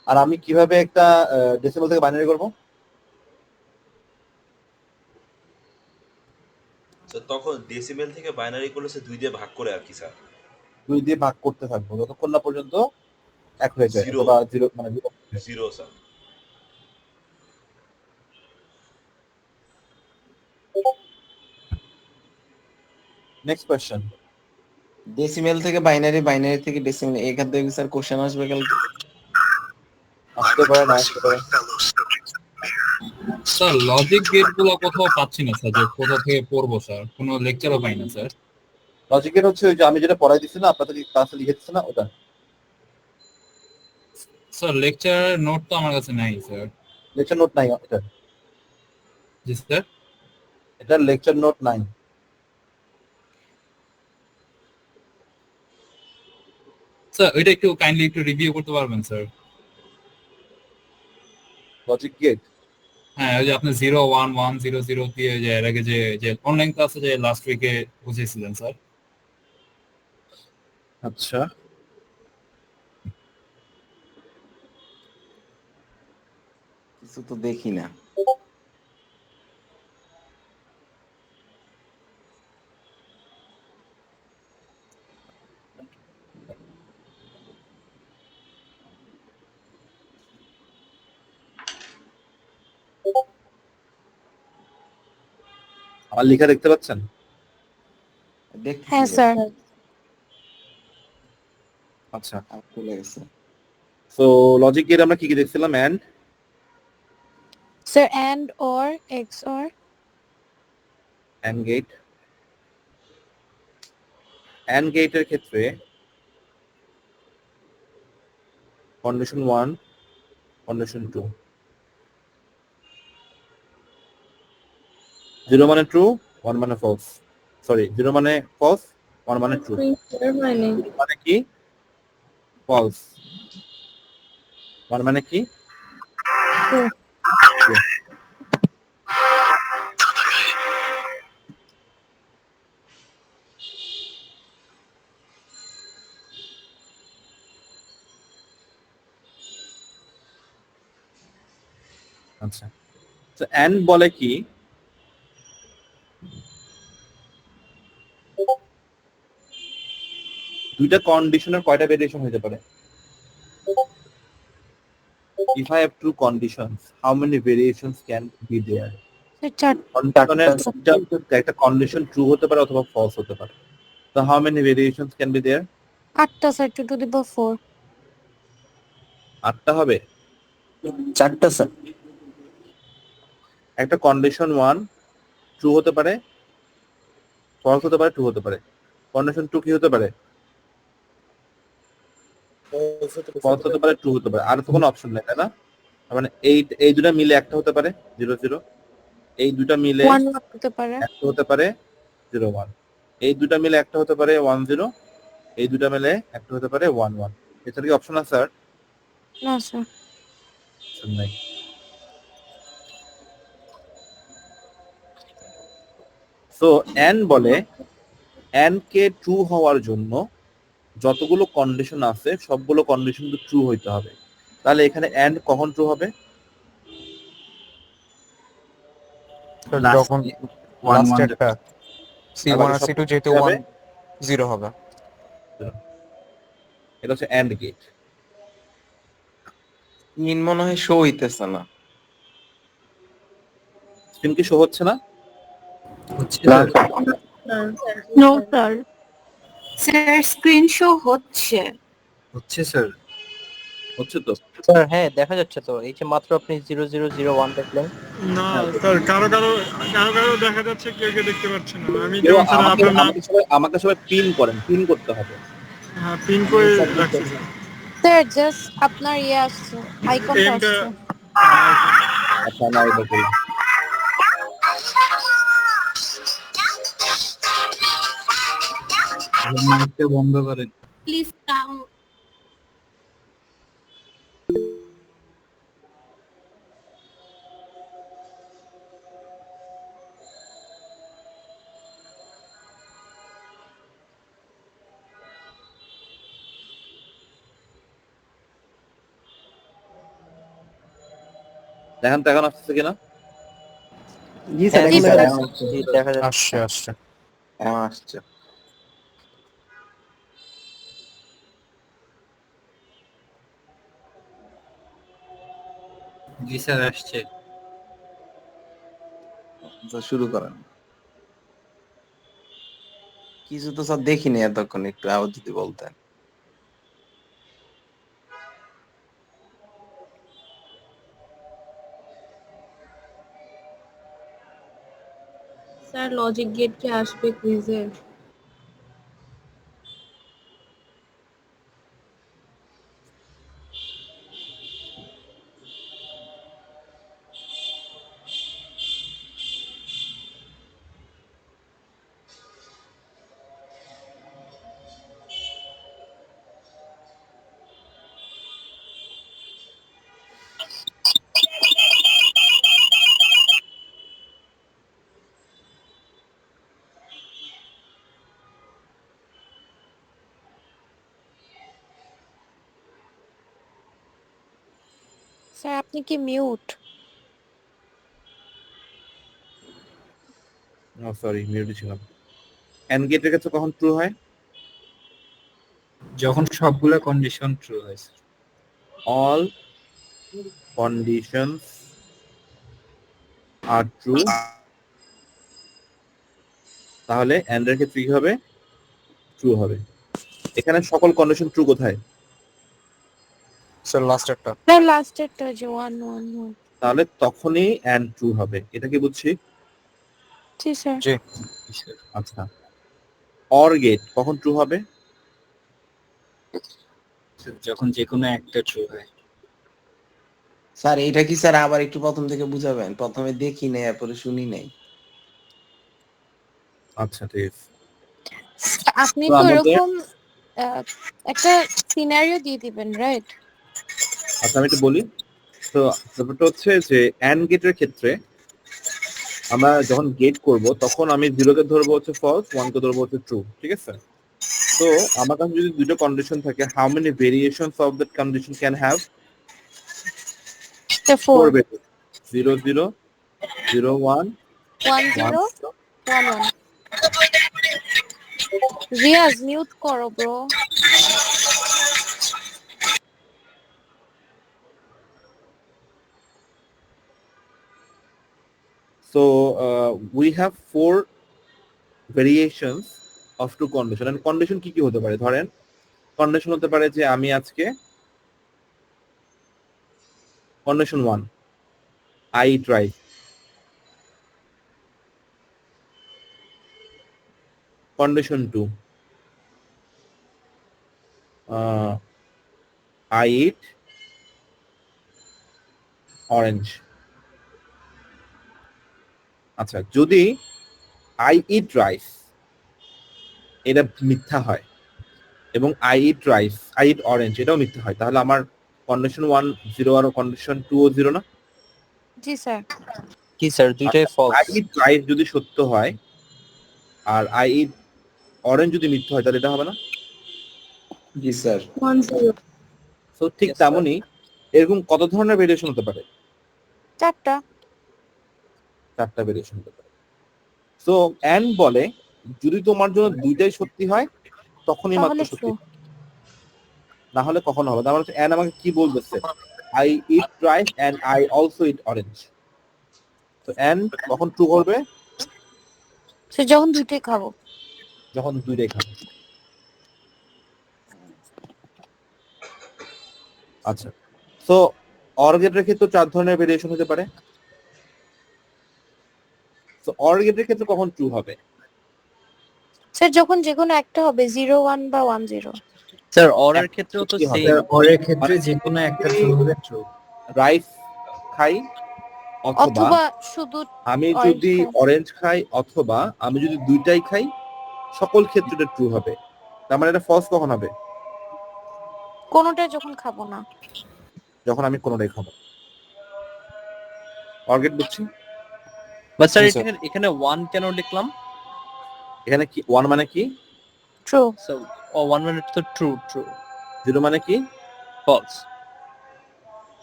Speaker 1: আর আমি কিভাবে একটা ডেসিমাল থেকে বাইনারি করব?
Speaker 9: তো তখন ডেসিমেল থেকে বাইনারি করলে সে 2 দিয়ে ভাগ করে আর কি স্যার।
Speaker 1: 2 দিয়ে ভাগ করতে থাকবো যতক্ষণ না পর্যন্ত 1 হয়ে যায়,
Speaker 9: Zero.
Speaker 1: অথবা 0 মানে 0।
Speaker 9: Zero sir.
Speaker 1: Next question.
Speaker 7: Decimal থেকে বাইনারি, বাইনারি থেকে ডেসিমেল, এখান থেকে স্যার কোশ্চেন আসবে কালকে।
Speaker 1: আসতে পারে না আসতে পারে।
Speaker 4: স্যার লজিক গেট গুলো কোথাও পাচ্ছি না স্যার, যে কোথা থেকে পড়বো স্যার, কোনো লেকচারও পাই না স্যার।
Speaker 1: লজিকের হচ্ছে ওই যে আমি যেটা পড়াই দিছি না, আপনাদের ক্লাসে লিখে দিচ্ছি না ওটা।
Speaker 4: স্যার লেকচার নোট তো আমার কাছে নাই স্যার।
Speaker 1: লেকচার নোট নাই এটা,
Speaker 4: জি স্যার।
Speaker 1: এটা লেকচার নোট নাই।
Speaker 4: স্যার ওইটা একটু কাইন্ডলি একটু রিভিউ করতে পারবেন স্যার?
Speaker 1: লজিক গেট
Speaker 4: হ্যাঁ ওই যে আপনি 0 1 1 0 0 দিয়ে যে এর আগে যে অনলাইন ক্লাসে যে লাস্ট উইকে বুঝিয়েছিলেন স্যার।
Speaker 1: আচ্ছা
Speaker 7: কিছু তো দেখি না।
Speaker 1: আমার লেখা দেখতে পাচ্ছেন?
Speaker 7: দেখতেছি
Speaker 2: হ্যাঁ
Speaker 7: স্যার।
Speaker 2: স্যার
Speaker 1: আচ্ছা
Speaker 7: চলে গেছে।
Speaker 1: সো লজিক গেট আমরা কি কি দেখছিলাম? And
Speaker 2: sir and or XOR
Speaker 1: gate. And গেটের ক্ষেত্রে কন্ডিশন 1 কন্ডিশন 2, 0 মানে ট্রু 1 মানে ফলস, সরি 0 মানে ফলস 1 মানে ট্রু। মানে কি? ফলস। 1 মানে কি? True. আচ্ছা তো এন্ড বলে কি দুইটা কন্ডিশনের কয়টা ভেরিয়েশন হতে পারে? If I have two conditions, how many variations can be there? কন্ডিশনের একটা কন্ডিশন ট্রু হতে পারে অথবা ফলস হতে পারে। So how many variations can be there?
Speaker 2: 8টা স্যার 2 টু দি পাওয়ার 4
Speaker 1: 8টা হবে।
Speaker 3: 4টা স্যার।
Speaker 1: একটা কন্ডিশন 1 ট্রু হতে পারে, ফলস হতে পারে, ট্রু হতে পারে। কন্ডিশন 2 কি হতে পারে? ফলস হতে পারে, ট্রু হতে পারে। আর তো কোনো অপশন নেই, তাই না? তার মানে এই দুটো মিলে একটা হতে পারে 0 0। এই দুটা মিলে
Speaker 2: 1 হতে পারে।
Speaker 1: একটা হতে পারে 01, এই দুটা মিলে একটা হতে পারে 10, এই দুটা মিলে একটা হতে পারে 11। এছাড়া কি অপশন আছে স্যার?
Speaker 2: না স্যার।
Speaker 1: অপশন নাই। সো এন বলে এন কে ট্রু হওয়ার জন্য যতগুলো কন্ডিশন আছে সবগুলো কন্ডিশন তো ট্রু হইতে হবে। তাহলে এখানে এন্ড কখন ট্রু হবে?
Speaker 11: যখন লাস্ট একটা C1 আর C2 যেহেতু
Speaker 1: হবে
Speaker 11: 1 0 হবে।
Speaker 1: এটা হচ্ছে এন্ড গেট।
Speaker 7: ইন মনে হয় শো হইতেছে না।
Speaker 1: স্ক্রিন কি শো হচ্ছে না?
Speaker 2: No sir. Sir screen show হচ্ছে।
Speaker 1: হচ্ছে স্যার, হচ্ছে তো।
Speaker 6: স্যার হ্যাঁ দেখা যাচ্ছে তো, এই যে মাত্র আপনি 0001 দেখলেন।
Speaker 12: না স্যার কারো কারো দেখা যাচ্ছে, কেউ কেউ দেখতে পাচ্ছে না। আমি
Speaker 1: কেউ
Speaker 12: যেমন স্যার আপনার নাম
Speaker 1: আমাকে সবাই পিন করেন, পিন করতে হবে।
Speaker 12: হ্যাঁ পিন করে রাখছি স্যার।
Speaker 2: স্যার জাস্ট আপনার ইয়ে আসছে, আইকনটা
Speaker 12: এমটা
Speaker 2: আসছে।
Speaker 1: আচ্ছা না এটা করি। মাইকটা বন্ধ করেন
Speaker 2: প্লিজ কাম।
Speaker 1: দেখেন তো এখন আসছে কিনা?
Speaker 7: জি স্যার
Speaker 2: জি,
Speaker 7: এখন
Speaker 2: স্যার।
Speaker 7: দেখা যাচ্ছে।
Speaker 11: আসছে
Speaker 7: এখন আসছে।
Speaker 1: জি স্যার আসছে।
Speaker 7: শুরু করেন। কিছু তো স্যার দেখিনি এতক্ষণ, একটু আবার যদি বলতেন।
Speaker 2: স্যার লজিক গেট কি আসবে কুইজে? স্যার আপনি কি মিউট?
Speaker 1: ও সরি, মিউটে ছিলাম। এন্ড গেটের কাছে কখন ট্রু হয়?
Speaker 11: যখন সবগুলো কন্ডিশন ট্রু হয়।
Speaker 1: All conditions are true, তাহলে এন্ড এর ক্ষেত্রে কি হবে? ট্রু হবে। এখানে সকল কন্ডিশন ট্রু কোথায়?
Speaker 11: স্যার লাস্ট একটা।
Speaker 2: স্যার লাস্টেরটা যে 1 1 1।
Speaker 1: তাহলে তখনই এন্ড ট্রু হবে। এটা কি বুঝছি?
Speaker 2: জি স্যার।
Speaker 11: জি
Speaker 1: আচ্ছা, অর গেট কখন ট্রু হবে?
Speaker 11: যখন যে কোনো একটা ট্রু হয়।
Speaker 7: স্যার এটা কি স্যার আবার একটু প্রথম থেকে বুঝাবেন? প্রথমে দেখি নাই, এরপরে শুনি নাই।
Speaker 1: আচ্ছা ঠিক আছে।
Speaker 2: আপনি
Speaker 1: তো
Speaker 2: তো
Speaker 1: আমাদের
Speaker 2: এরকম একটা সিনারিও দিয়ে দিবেন, রাইট?
Speaker 1: আচ্ছা আমি একটু বলি। তো ব্যাপারটা হচ্ছে যে এন্ড গেটের ক্ষেত্রে আমরা যখন গেট করব তখন আমি 0 কে ধরবো হচ্ছে ফলস, 1 কে ধরবো হচ্ছে ট্রু, ঠিক আছে? তো আমার কাছে যদি দুটো কন্ডিশন থাকে, how many variations of that condition can have? 4
Speaker 2: 4
Speaker 1: variation. 0 0 0 1
Speaker 2: 1 0
Speaker 1: 1
Speaker 2: 1 1। Riaz mute করো bro.
Speaker 1: So we have 4 variations of two condition. And condition কি কি হতে পারে? ধরেন কন্ডিশন হতে পারে যে আমি আজকে condition 1 I eat rice, condition 2 I eat orange, আচ্ছা, যদি আই ইট রাইস এটা মিথ্যা হয় এবং I eat rice, I eat orange এটাও মিথ্যা হয়, তাহলে আমার কন্ডিশন 1 0 আর কন্ডিশন 2 ও 0 না?
Speaker 2: জি স্যার।
Speaker 6: কি স্যার দুইটাই
Speaker 1: আই
Speaker 6: ফলস।
Speaker 1: ইট রাইস যদি সত্য হয় আর আই ইট অরেঞ্জ যদি মিথ্যা হয় তাহলে এটা হবে না?
Speaker 7: জি স্যার।
Speaker 2: 10
Speaker 1: সো ঠিক
Speaker 6: Yes, sir.
Speaker 1: তেমনই এরকম কত ধরনের ভেরিয়েশন হতে পারে?
Speaker 2: 4টা।
Speaker 1: 4টা ভেরিয়েশন হতে পারে। সো এন্ড বলে যদি তোমার জন্য দুইটাই সত্যি হয় তখনই মাত্র
Speaker 2: তাহলে
Speaker 1: সত্যি,
Speaker 2: ট্রু।
Speaker 1: না হলে কখনো হবে না। তার মানে এন্ড আমাকে কি বলতেছে? I eat rice and I also eat orange. তো এন্ড কখন ট্রু করবে?
Speaker 2: সে যখন দুইটাই খাবো।
Speaker 1: যখন দুইটাই খাবে। আচ্ছা, সো অর গেটের ক্ষেত্রে 4 ধরনের ভেরিয়েশন হতে পারে। সো অর গেটের ক্ষেত্রে কখন ট্রু হবে?
Speaker 2: স্যার যখন যে কোনো একটা হবে 0 1 বা 1 0।
Speaker 6: স্যার অরের ক্ষেত্রেও তো
Speaker 1: কি হবে?
Speaker 6: সেম।
Speaker 10: অরের ক্ষেত্রে যে কোনো একটা ট্রু হলে ট্রু।
Speaker 1: রাইস খাই অথবা
Speaker 2: অথবা শুধু
Speaker 1: আমি
Speaker 2: orange
Speaker 1: যদি
Speaker 2: খাই।
Speaker 1: অরেঞ্জ খাই অথবা আমি যদি দুইটাই খাই, সকল ক্ষেত্রে ট্রু হবে। তার মানে এটা ফলস কখন হবে?
Speaker 2: কোনোটা যখন খাবো না।
Speaker 1: যখন আমি কোনোটাই খাবো। অর্গেট বুঝছি।
Speaker 6: বাট স্যার
Speaker 5: জি, স্যার।
Speaker 6: এখানে এখানে 1 কেন লিখলাম?
Speaker 1: এখানে কি 1 মানে কি?
Speaker 2: ট্রু।
Speaker 6: সো 1 মানে তো ট্রু, ট্রু।
Speaker 1: 0 মানে কি?
Speaker 6: ফলস।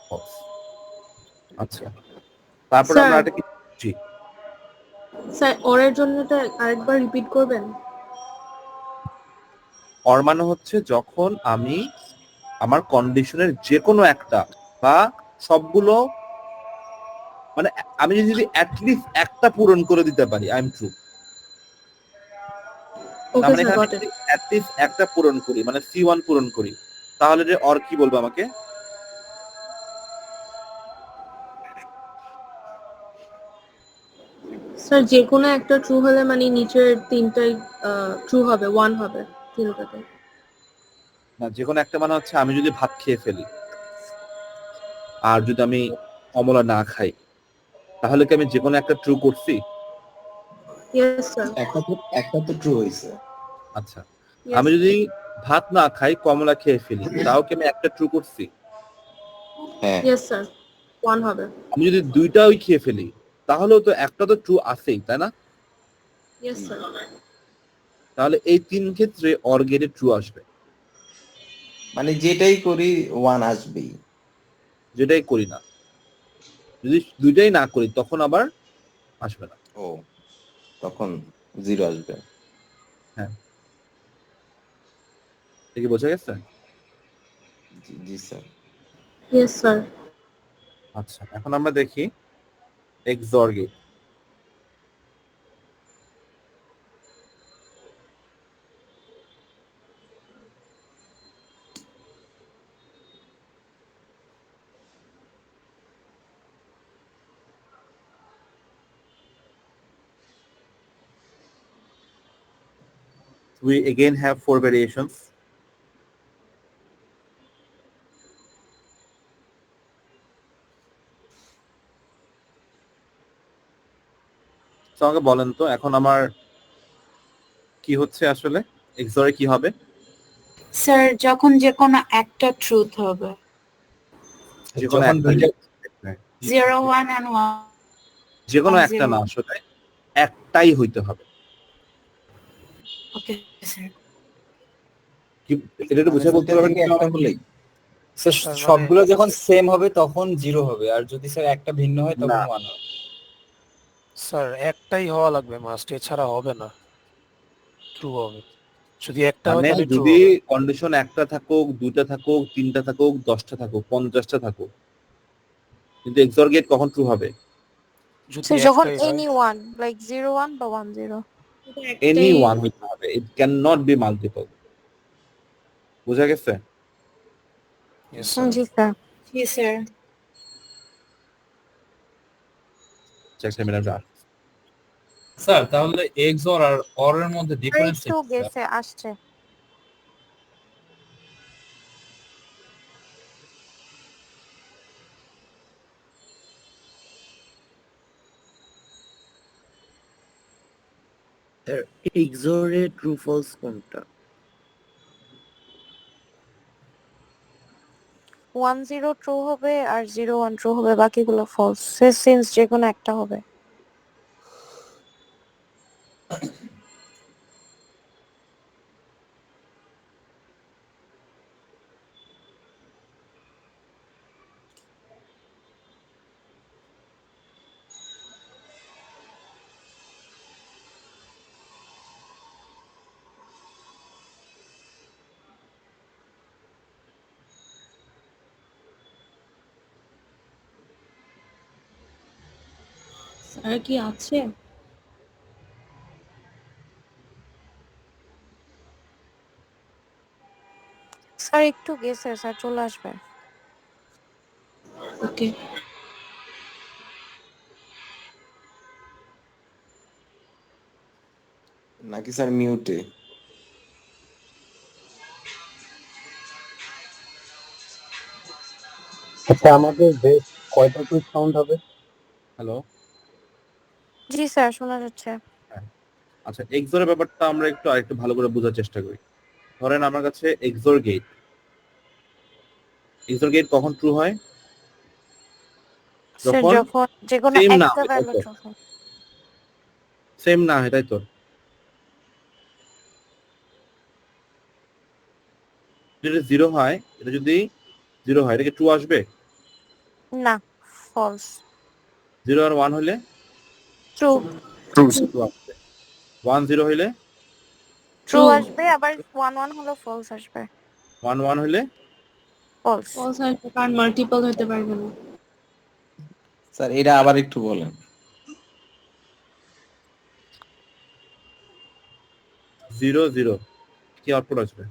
Speaker 1: ফলস। আচ্ছা, তারপর
Speaker 2: স্যার
Speaker 1: আমরা এটা কি? জি,
Speaker 2: স্যার অরের জন্যটা আরেকবার রিপিট করবেন?
Speaker 1: অর মানে হচ্ছে যখন আমি আমার কন্ডিশনের যে কোনো একটা বা সবগুলো, মানে আমি যদি অ্যাটলিস্ট একটা পূরণ করে দিতে পারি আই এম ট্রু। তার মানে এখানে অ্যাটলিস্ট একটা পূরণ করি, মানে C1 পূরণ করি, তাহলে যে অর কি বলবো আমাকে?
Speaker 2: স্যার যে কোনো একটা ট্রু হলে মানে নিচের তিনটাই ট্রু হবে, 1 হবে তিনটাতে।
Speaker 1: না, যে কোনো একটা মানে হচ্ছে আমি যদি ভাত খেয়ে ফেলি আর যদি আমি কমলা না খাই, তাহলে কি আমি যে কোনো একটা ট্রু করছি?
Speaker 2: Yes sir.
Speaker 7: একটা তো ট্রু হইছে।
Speaker 1: আচ্ছা, আমি যদি ভাত না খাই কমলা খেয়ে ফেলি, তাও কি আমি একটা ট্রু করছি?
Speaker 7: হ্যাঁ।
Speaker 2: ইয়েস স্যার, 1 হবে।
Speaker 1: আমি যদি দুইটাই খেয়ে ফেলি তাহলেও তো একটা তো ট্রু আছেই, তাই না?
Speaker 2: Yes sir.
Speaker 1: তাহলে এই তিন ক্ষেত্রে অর গেটে ট্রু আসবে।
Speaker 7: মানে যেটাই করি 1 আসবেই।
Speaker 1: যেটাই করি না, যদি দুইটাই না করি তখন আবার আসবে না।
Speaker 7: ও, তখন 0 আসবে।
Speaker 1: হ্যাঁ, এটা কি বোঝা গেছে?
Speaker 7: জি জি স্যার।
Speaker 2: Yes sir.
Speaker 1: আচ্ছা, এখন আমরা দেখি এক্সঅর gate. We again have 4 variations. তো আমাকে বলেন তো এখন আমার কি হচ্ছে আসলে, এক্সঅরে কি হবে?
Speaker 2: স্যার যখন যে কোনো একটা ট্রুথ হবে।
Speaker 1: যে কোনো
Speaker 10: যখন
Speaker 1: একটা,
Speaker 10: দুইটা
Speaker 2: 0 1 and 1
Speaker 1: যে কোনো একটা না, আসলে একটাই হইতে হবে।
Speaker 2: Okay sir.
Speaker 1: কি এটা একটু বুঝে বলতে পারবেন?
Speaker 7: একটা হলেই
Speaker 10: স্যার
Speaker 5: তার মানে-
Speaker 10: সবগুলো যখন সেম হবে তখন 0 হবে, আর যদি স্যার একটা ভিন্ন হয় তখন
Speaker 1: না।
Speaker 10: 1 হবে।
Speaker 5: স্যার একটাই হওয়া লাগবে মাস্ট, এছাড়া হবে না, ট্রু হবে। যদি একটা হয়
Speaker 1: মানে
Speaker 5: তাহলে ট্রু
Speaker 1: যদি
Speaker 5: হবে।
Speaker 1: কন্ডিশন একটা থাকুক, দুইটা থাকুক, তিনটা থাকুক, 10টা থাকুক, 50টা থাকুক, কিন্তু এক্সঅর গেট কখন ট্রু হবে?
Speaker 5: যদি
Speaker 2: স্যার যখন
Speaker 5: একটাই হয়,
Speaker 2: এনি ওয়ান লাইক 0 1 বা 1 0।
Speaker 1: এনি ওয়ান হইতে হবে, it can not be multiple. বুঝা গেছে?
Speaker 5: yes, sir.
Speaker 2: জি স্যার। জি স্যার।
Speaker 1: একটা মিনিট।
Speaker 4: স্যার তাহলে এক্সঅর আর অর এর মধ্যে ডিফারেন্স
Speaker 2: একটু গেছে আসছে।
Speaker 13: এক্সোরে ট্রু ফলস কোনটা?
Speaker 2: 10 ট্রু হবে আর 01 ট্রু হবে, বাকিগুলো ফলস। সিন্স যে কোনো একটা হবে।
Speaker 14: স্যার কি আছে?
Speaker 2: স্যার একটু গেছে, স্যার চলে আসবে।
Speaker 14: ওকে।
Speaker 7: নাকি স্যার মিউটে?
Speaker 10: আচ্ছা আমাদের বেস কয়টা টু সাউন্ড হবে?
Speaker 1: হ্যালো।
Speaker 2: জি স্যার, শোনা যাচ্ছে।
Speaker 1: আচ্ছা, এক্সোর ব্যাপারটা আমরা একটু আরেকটু ভালো করে বোঝার চেষ্টা করি। ধরেন আমার কাছে এক্সোর গেট কখন ট্রু হয়?
Speaker 2: স্যার
Speaker 1: যখন
Speaker 2: যখন যে কোনো
Speaker 1: সেম না
Speaker 2: একটা
Speaker 1: হয়, তাই
Speaker 2: ভ্যালু
Speaker 1: তো?
Speaker 2: ট্রু হয়।
Speaker 1: সেম না হয়, তাই তো? যদি জিরো হয়, এটা যদি জিরো হয়, এটা কি ট্রু আসবে?
Speaker 2: না, ফলস।
Speaker 1: 0 আর 1 হলে
Speaker 2: ট্রু।
Speaker 1: ট্রু আসবে। 1 0 হইলে
Speaker 2: ট্রু আসবে, আবার 11 হলো ফলস আসবে।
Speaker 1: 1 1 হইলে
Speaker 2: ফলস।
Speaker 14: ফলস আসবে, কারণ মাল্টিপল হতে পারবে না।
Speaker 7: স্যার এটা আবার একটু বলেন।
Speaker 1: 0 0 কি আউটপুট আসবে?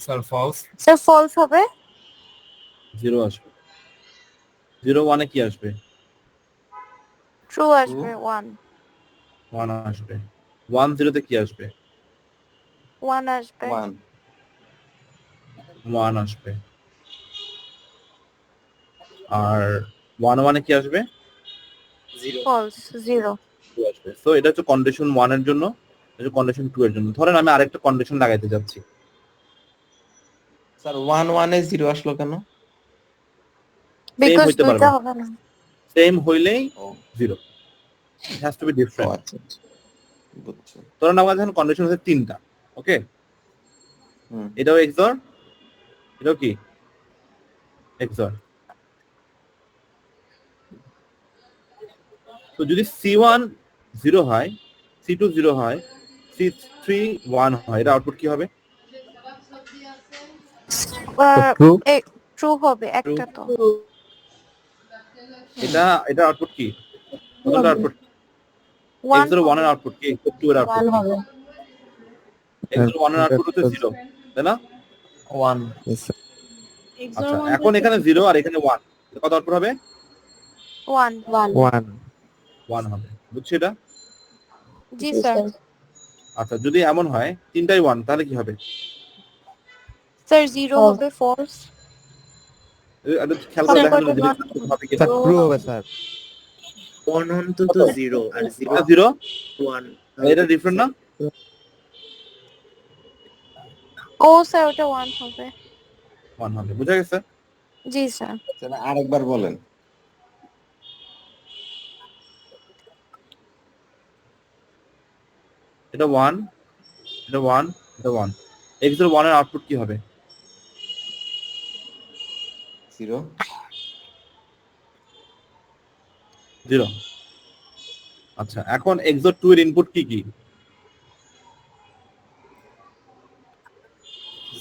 Speaker 4: Sir false.
Speaker 2: স্যার ফলস হবে।
Speaker 1: 0 আসবে। 0 1 এ কি আসবে?
Speaker 2: ট্রু আসবে। 1
Speaker 1: 1 আসবে। 1 0 তে কি আসবে?
Speaker 2: 1 আসবে।
Speaker 1: 1 আসবে। আর 1 1 এ কি আসবে?
Speaker 2: ফলস 0।
Speaker 1: 2 আসবে। সো এটা হচ্ছে কন্ডিশন 1 এর জন্য, এটা কন্ডিশন 2 এর জন্য। ধরেন আমি আরেকটা কন্ডিশন লাগাইতে যাচ্ছি।
Speaker 7: স্যার 1 1 এ 0 আসলো কেন?
Speaker 1: সেম
Speaker 2: বিকজ
Speaker 1: হইতে পারবে
Speaker 2: দুইটা
Speaker 1: না।
Speaker 2: হবে না।
Speaker 1: সেম হইলেই 0। It has to B different.
Speaker 7: আচ্ছা বুঝছি।
Speaker 1: ধরেন আমার এখানে কন্ডিশন হচ্ছে 3টা। ওকে?
Speaker 7: হুম।
Speaker 1: এটাও এক্সর, এটাও কি এক্সর। তো যদি C1 0 হয়, C2 0 হয়, C3 1 হয়, এটা আউটপুট কি হবে?
Speaker 2: ট্রু হবে একটা তো।
Speaker 1: এটা আউটপুট কি? বদলটা আউটপুট এক্সর 1 এর আউটপুট কি? এক্সর 2 এর আউটপুট
Speaker 8: 1
Speaker 1: কি?
Speaker 8: হবে।
Speaker 1: এক্সর 1 এর আউটপুট হচ্ছে 0, তাই না?
Speaker 3: 1
Speaker 1: আচ্ছা, এখন এখানে 0 আর এখানে 1, কত আউটপুট হবে?
Speaker 2: 1
Speaker 1: 1 হবে। বুঝছি এটা?
Speaker 2: জি স্যার।
Speaker 1: আচ্ছা, যদি এমন হয় তিনটাই 1, তাহলে কি হবে?
Speaker 2: স্যার 0 হবে ফলস।
Speaker 1: এটা খেয়াল করে দেখেন জিনিসটা হবে কি?
Speaker 11: স্যার ট্রু হবে স্যার।
Speaker 13: 1 অন্তত 0 আর 0
Speaker 1: 0
Speaker 13: 1।
Speaker 1: এটা ডিফারেন্ট না?
Speaker 2: ও স্যার ওটা 1 হবে।
Speaker 1: 1 হবে। বুঝা গেছে?
Speaker 2: জি স্যার।
Speaker 7: স্যার আরেকবার বলেন।
Speaker 1: এটা 1, এটা 1, এটা 1। এক্সর 1 এর আউটপুট কি হবে?
Speaker 7: 0
Speaker 1: 0। আচ্ছা, এখন এক্সর 2 এর ইনপুট কি কি?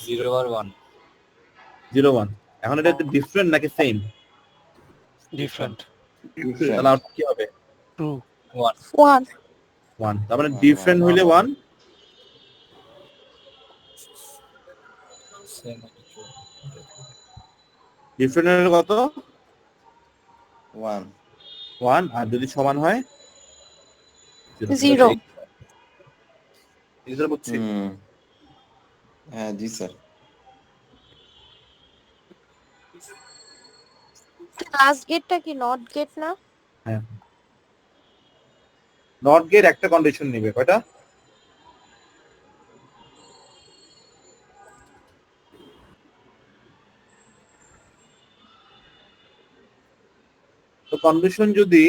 Speaker 6: 0 আর 1।
Speaker 1: 0 1। এখন এটা ডিফারেন্ট নাকি সেম?
Speaker 5: ডিফারেন্ট।
Speaker 1: তাহলে আউটপুট কি হবে?
Speaker 5: ট্রু।
Speaker 2: 1
Speaker 1: 1। তার মানে ডিফারেন্ট হইলে 1, ডিফারেন্ট হলে কত?
Speaker 7: 1
Speaker 1: 1। আর যদি সমান হয়
Speaker 2: 0।
Speaker 1: এটা বুঝছি।
Speaker 7: হ্যাঁ জি স্যার।
Speaker 2: লাস্ট গেটটা কি নট গেট না?
Speaker 1: হ্যাঁ, নট গেট একটা কন্ডিশন নেবে, কয়টা? তো কন্ডিশন যদি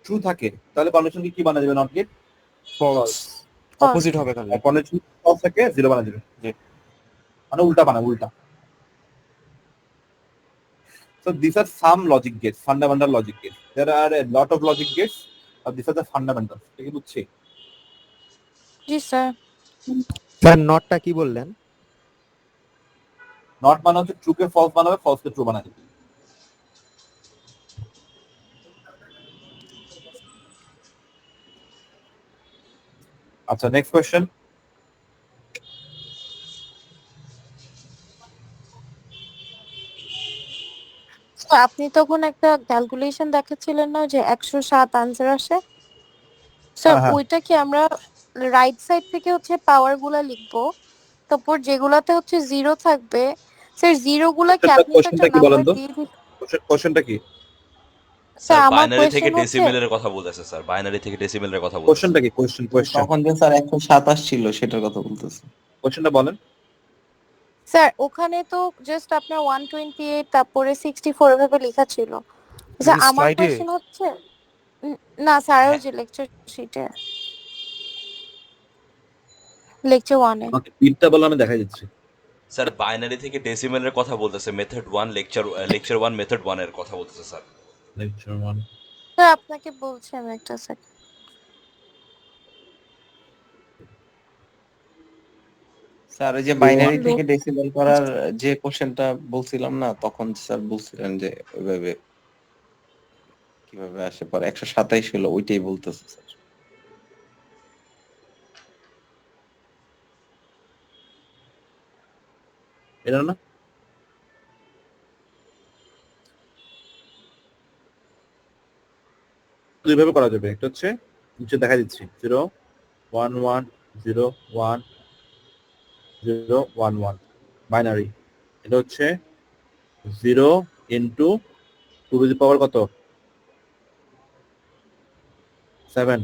Speaker 1: ট্রু থাকে তাহলে কন্ডিশন কি বানা যাবে? নট গেট
Speaker 5: ফলস অপোজিট হবে তাহলে।
Speaker 1: কন্ডিশন ফলস থাকে জিরো বানা যাবে, জি, মানে উল্টা বানাবে, উল্টা। So these are some logic gates, fundamental logic gates. There are a lot of logic gates, but these are the fundamentals. ঠিক আছে, বুঝছি?
Speaker 2: জি স্যার।
Speaker 11: স্যার নটটা কি বললেন?
Speaker 1: নট মানে হচ্ছে ট্রু কে ফলস বানাবে, ফলস কে ট্রু বানাবে। আচ্ছা, নেক্সট কোয়েশ্চেন।
Speaker 2: আপনি তখন একটা ক্যালকুলেশন দেখাচ্ছিলেন না যে 107 আনসার আসে স্যার,
Speaker 1: হ্যাঁ।
Speaker 2: ওইটা কি আমরা রাইট সাইড থেকে হচ্ছে পাওয়ার গুলা লিখবো, তারপর যেগুলাতে হচ্ছে জিরো থাকবে স্যার জিরো গুলা কি আপনি তো একটা নাম্বার দিয়ে দিন।
Speaker 1: কোশ্চেনটা কি?
Speaker 2: স্যার আমার
Speaker 9: বাইনারি থেকে
Speaker 2: কোশ্চেন হচ্ছে
Speaker 9: ডেসিমেলের কথা বলতেছে স্যার, বাইনারি থেকে ডেসিমেলের কথা বলতেছে।
Speaker 1: কোশ্চেনটা কি? কোশ্চেন
Speaker 7: তখন যে স্যার 127 ছিল সেটার কথা বলতেছি।
Speaker 1: কোশ্চেনটা বলেন
Speaker 2: স্যার। ওখানে তো জাস্ট আপনার 128 তারপরে 64 এভাবে লেখা ছিল স্যার। আমার কোশ্চেন হচ্ছে না স্যার, ওই যে লেকচার শিটে লেকচার 1 এ
Speaker 1: আমাকে বিটটা বলে আমি দেখাই দিচ্ছি।
Speaker 9: স্যার বাইনারি থেকে ডেসিমেলের কথা বলতেছে, মেথড 1 লেকচার 1 মেথড 1 এর কথা বলতেছে স্যার।
Speaker 1: লেকচার 1
Speaker 2: স্যার আপনাকে বলছি আমি একটা সেকেন্ড।
Speaker 7: স্যার ওই যে বাইনারি থেকে ডেসিমেল করার যে কোশ্চেনটা বলছিলাম না, তখন স্যার বলছিলেন যে ওইভাবে কিভাবে আসে, পরে 127 হলো, ওইটাই বলতেছে স্যার।
Speaker 1: এটা না, দুইভাবে করা যাবে। একটা হচ্ছে নিচে দেখা দিচ্ছি 0 1 1 0 1 0 1 1 বাইনারি। এটা হচ্ছে 0 ইনটু 2 টু দি পাওয়ার কত? 7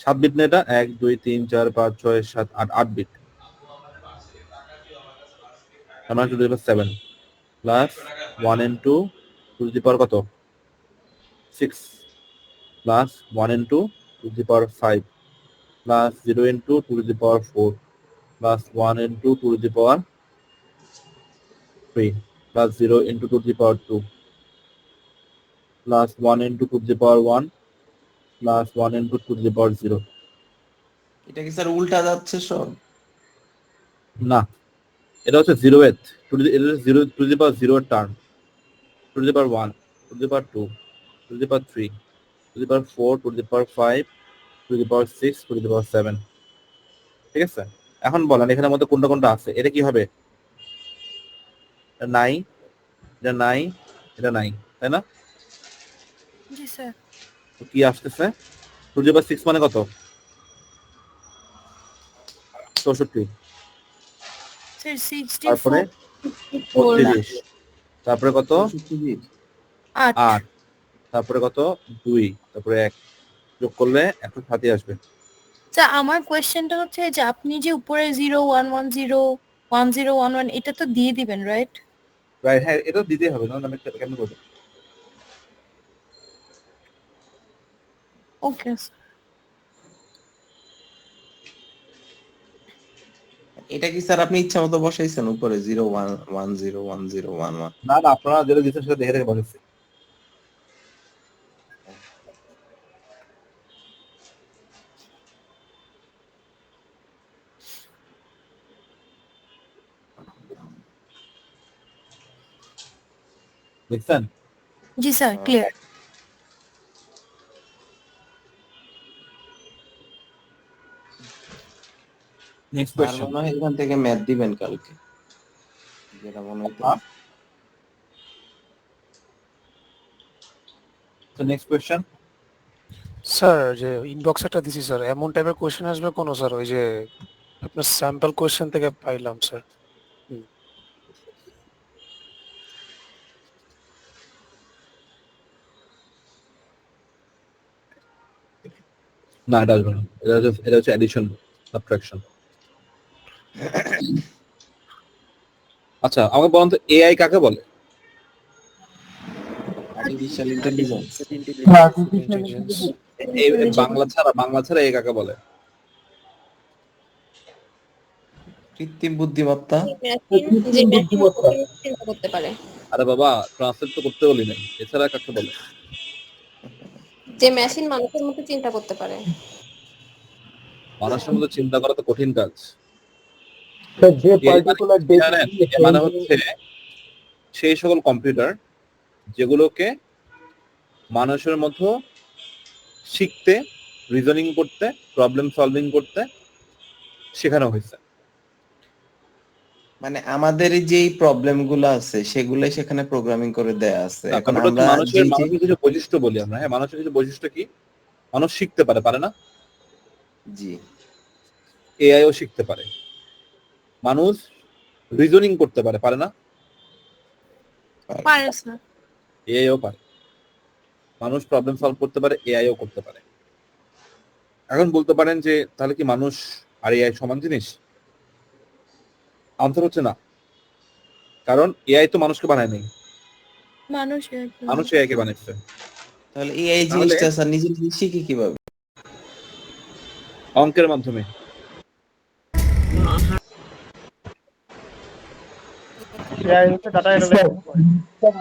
Speaker 1: 7 বিট না এটা? 1 2 3 4 5 6 7 8 8 বিট। আমরা 2 to the power 7 plus 1 into 2 to the power কত? 6 plus 1 into 2 to the power 5 plus 0 into 2 to the power 4 plus 1 into 2 to the power 3 plus 0 into 2 to the power 2 plus 1 into 2 to the power 1 plus 1 into 2 to the power 0।
Speaker 7: এটা কি sir উল্টা যাচ্ছে সব?
Speaker 1: না, এটা হচ্ছে 0th to the, এটা 0 two the power 0 এর term, 2 to the power 1 to the power 2 to the power 3 to the power 4 to the power 5 to the power 6 to the power 7। ঠিক আছে, এখন বলেন এখানের মধ্যে কোনটা কোনটা আছে? এটা কি হবে? এটা নাই, এটা নাই, এটা নাই, তাই না?
Speaker 2: জি স্যার।
Speaker 1: তো কি আসতেছে? 2 টু দি পাওয়ার 6 মানে কত? 64।
Speaker 2: স্যার 64
Speaker 1: তারপরে 32, তারপরে কত? 8, তারপরে কত? 2, তারপরে 1 যোগ করলে 107 আসবে।
Speaker 2: স্যার আমার কোশ্চেনটা হচ্ছে যে আপনি যে উপরে 0 1 1 0 1 0 1 1 এটা তো দিয়ে দিবেন রাইট?
Speaker 1: রাইট, হ্যাঁ এটা দিতেই হবে, না আমি কেন করব?
Speaker 2: ওকে।
Speaker 7: এটা কি স্যার আপনি ইচ্ছা মতো বসাইছেন উপরে 0 1 1 0 1 0 1 1?
Speaker 1: না না, আপনারা যেটা দিচ্ছেন সেটা দেখে দেখে বলেছি। দেখছেন?
Speaker 2: জি স্যার, ক্লিয়ার।
Speaker 1: নেক্সট
Speaker 7: আর
Speaker 1: কোশ্চেন।
Speaker 7: মনে হয় এখান থেকে ম্যাথ দিবেন কালকে, যেটা মনে হইতো।
Speaker 1: তো নেক্সট কোশ্চেন।
Speaker 5: স্যার যে ইনবক্স একটা দিছি স্যার, এমন টাইপের কোশ্চেন আসবে কোন স্যার? ওই যে আপনার স্যাম্পল কোশ্চেন থেকে পাইলাম স্যার।
Speaker 1: না, এটা আসবে না। এটা হচ্ছে অ্যাডিশন, সাবট্রাকশন। আচ্ছা, আমাকে বলুন তো এআই কাকে বলে?
Speaker 7: Artificial intelligence.
Speaker 1: এই বাংলা ছাড়া এ কাকে বলে?
Speaker 7: কৃত্রিম বুদ্ধিমত্তা।
Speaker 2: যে মেশিন চিন্তা করতে পারে,
Speaker 1: আরে বাবা, ট্রান্সলেট তো করতে বলি নাই। এছাড়া কাকে বলে?
Speaker 2: যে মেশিন মানুষের মতো চিন্তা করতে পারে।
Speaker 1: মানুষের মতো চিন্তা করা তো কঠিন কাজ।
Speaker 10: যে পার্টিকুলার
Speaker 1: জানেন, এ মানে হচ্ছে সেই সকল কম্পিউটার যেগুলোকে মানুষের মতো শিখতে, রিজনিং করতে, প্রবলেম সলভিং করতে শেখানো হয়েছে।
Speaker 7: মানে আমাদের যেই প্রবলেম গুলো আছে সেগুলাই সেখানে প্রোগ্রামিং করে দেয়া আছে। এখন আমরা
Speaker 1: মানুষের কিছু বৈশিষ্ট্য বলি আমরা। হ্যাঁ, মানুষের কিছু বৈশিষ্ট্য কি? মানুষ শিখতে পারে না?
Speaker 7: জি।
Speaker 1: এআইও শিখতে পারে। মানুষ রিজনিং করতে পারে না?
Speaker 2: পারে স্যার।
Speaker 1: এআইও পারে। মানুষ প্রবলেম সলভ করতে পারে, এআইও করতে পারে। এখন বলতে পারেন যে তাহলে কি মানুষ আর এআই সমান জিনিস? আনসার হচ্ছে না। কারণ এআই তো মানুষকে বানায় নাই, মানুষ এআই কে বানাইছে।
Speaker 7: তাহলে এআই জিনিসটা স্যার নিজে নিজে শিখে কিভাবে?
Speaker 1: অঙ্কের মাধ্যমে।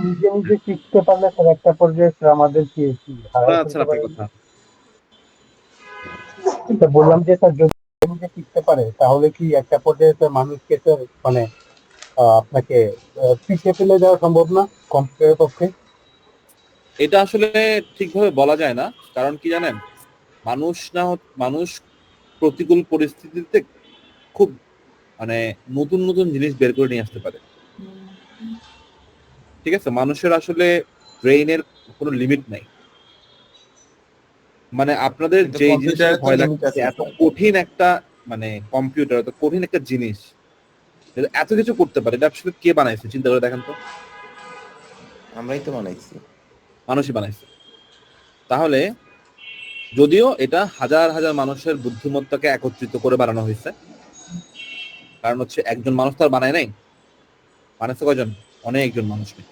Speaker 10: নিজে নিজে শিখতে পারলে স্যার একটা পর্যায়ে আমাদের কি বললাম যে স্যার যদি নিজে শিখতে পারে তাহলে কি একটা পর্যায়ে স্যার মানুষকে স্যার মানে আপনাকে পিছিয়ে ফেলে দেওয়া সম্ভব না কম্পিউটারের পক্ষে?
Speaker 1: এটা আসলে ঠিকভাবে বলা যায় না। কারণ কি জানেন, মানুষ প্রতিকূল পরিস্থিতিতে খুব মানে নতুন নতুন জিনিস বের করে নিয়ে আসতে পারে। ঠিক আছে, মানুষের আসলে ব্রেইনের কোনো লিমিট নাই। মানে আপনাদের যে জিনিসটা ভয় লাগছে, এত কঠিন একটা মানে কম্পিউটার, এত কঠিন একটা জিনিস এত কিছু করতে পারে, এটা আসলে কে বানাইছে চিন্তা করে দেখেন তো।
Speaker 7: আমরাই তো বানাইছি।
Speaker 1: মানুষই বানাইছে। তাহলে যদিও এটা হাজার হাজার মানুষের বুদ্ধিমত্তাকে একত্রিত করে বানানো হয়েছে, কারণ হচ্ছে একজন মানুষ তো আর বানায় নাই, বানাইছে কয়জন? অনেকজন মানুষ মিলে।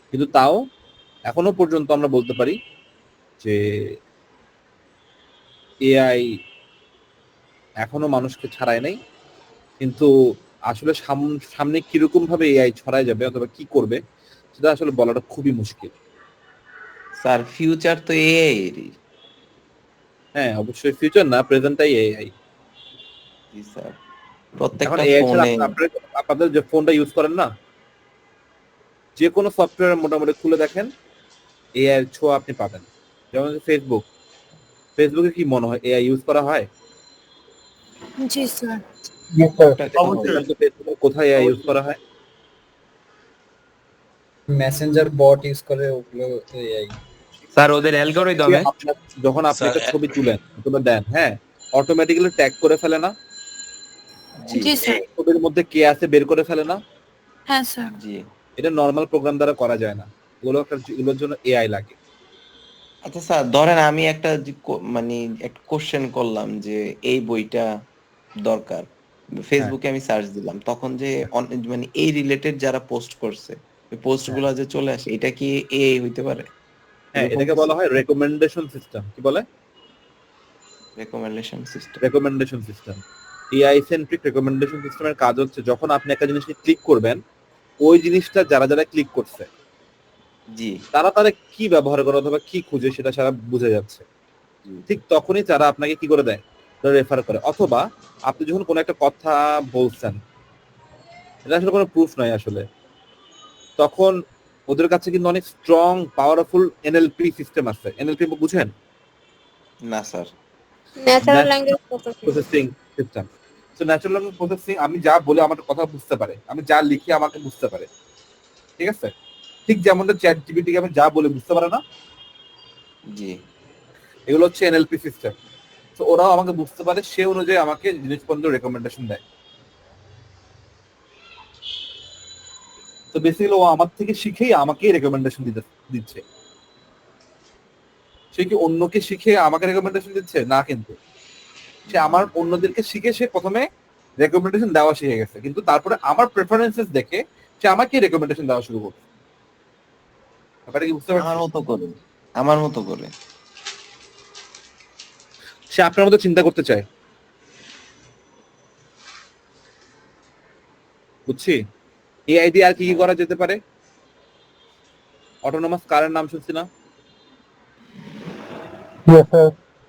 Speaker 1: কিন্তু তাও এখনো পর্যন্ত আমরা বলতে পারি যে এআই এখনো মানুষকে ছাড়ায় নাই। কিন্তু আসলে সামনে কিরকম ভাবে এআই ছড়ায় যাবে অথবা কি করবে সেটা আসলে বলাটা খুবই মুশকিল।
Speaker 7: স্যার ফিউচার তো এআই এরই।
Speaker 1: হ্যাঁ, অবশ্যই ফিউচার না, প্রেজেন্টটাই এআই।
Speaker 7: জি স্যার। প্রত্যেকটা
Speaker 1: ফোনে
Speaker 7: ফোনে
Speaker 1: আপনাদের যে ফোনটা ইউজ করেন না, যে কোনো সফটওয়্যার মোটামুটি খুলে দেখেন এআই এর ছোঁয়া আপনি পাবেন। যেমন ফেসবুকে কি মনে হয় এআই ইউজ করা হয়?
Speaker 2: জি স্যার।
Speaker 1: কোথায় এআই ইউজ করা হয়?
Speaker 11: মেসেঞ্জার বট ইউজ করে, ওগুলো তো এআই।
Speaker 3: স্যার ওদের অ্যালগরিদমে
Speaker 1: যখন আপনি একটা ছবি তুলেন অথবা দেন, হ্যাঁ, অটোমেটিক্যালি ট্যাগ করে ফেলে না?
Speaker 2: জি স্যার।
Speaker 1: ছবির মধ্যে কে আছে বের করে ফেলে না?
Speaker 2: হ্যাঁ স্যার।
Speaker 7: জি।
Speaker 1: এটা নরমাল প্রোগ্রাম দ্বারা করা যায় না, এগুলোর জন্য এআই লাগে।
Speaker 7: আচ্ছা স্যার, ধরেন আমি একটা মানে একটা কোশ্চেন করলাম যে এই বইটা দরকার, ফেসবুকে আমি সার্চ দিলাম, তখন যে মানে এই রিলেটেড যারা পোস্ট করছে ওই পোস্ট গুলো যে চলে আসে, এটা কি এআই হইতে পারে?
Speaker 1: হ্যাঁ, এটাকে বলা হয় রেকমেন্ডেশন সিস্টেম। কি বলে? Recommendation system. AI centric recommendation সিস্টেমের কাজ হচ্ছে যখন আপনি একটা জিনিসে ক্লিক করবেন, ওই জিনিসটা যারা যারা ক্লিক করছে
Speaker 7: জি
Speaker 1: তারা কি ব্যবহার করে অথবা কি খুঁজে সেটা সারা বুঝে যাচ্ছে। ঠিক তখনই তারা আপনাকে কি করে দেয়, রেফার করে। অথবা আপনি যখন কোনো একটা কথা বলছেন, এটা আসলে কোনো প্রুফ নয় আসলে, তখন ওদের কাছে কিন্তু অনেক স্ট্রং পাওয়ারফুল এনএলপি সিস্টেম আছে। এনএলপি বুঝেন?
Speaker 7: না sir.
Speaker 2: Natural language
Speaker 1: processing system. So natural language processing, আমি যা বলে আমার কথা বুঝতে পারে, আমি যা লিখি আমাকে বুঝতে পারে। ঠিক আছে, ঠিক যেমন চ্যাট জিপিটি আমি যা বলে বুঝতে পারে না?
Speaker 7: জি।
Speaker 1: এগুলো হচ্ছে এনএলপি সিস্টেম। তো ওরাও আমাকে বুঝতে পারে, সে অনুযায়ী আমাকে জিনিসপত্র রেকমেন্ডেশন দেয়। তো বেসিক্যালি ও আমার থেকে শিখেই আমাকেই রেকমেন্ডেশন দিচ্ছে। সে কি অন্যকে শিখে আমাকে রেকমেন্ডেশন দিচ্ছে? না, কিন্তু সে আমার অন্যদেরকে শিখে সে প্রথমে রেকমেন্ডেশন দেওয়া শিখে গেছে, কিন্তু তারপরে আমার প্রেফারেন্সেস দেখে সে আমাকে রেকমেন্ডেশন দেওয়া শুরু করছে। ব্যাপারটা কি বুঝতে পারছেন?
Speaker 7: আমার মতো করে
Speaker 1: সে আপনার মতো চিন্তা করতে চায়, বুঝছি। এআই দিয়ে আর কি কি করা যেতে পারে? অটোনোমাস কারের নাম শুনছি না?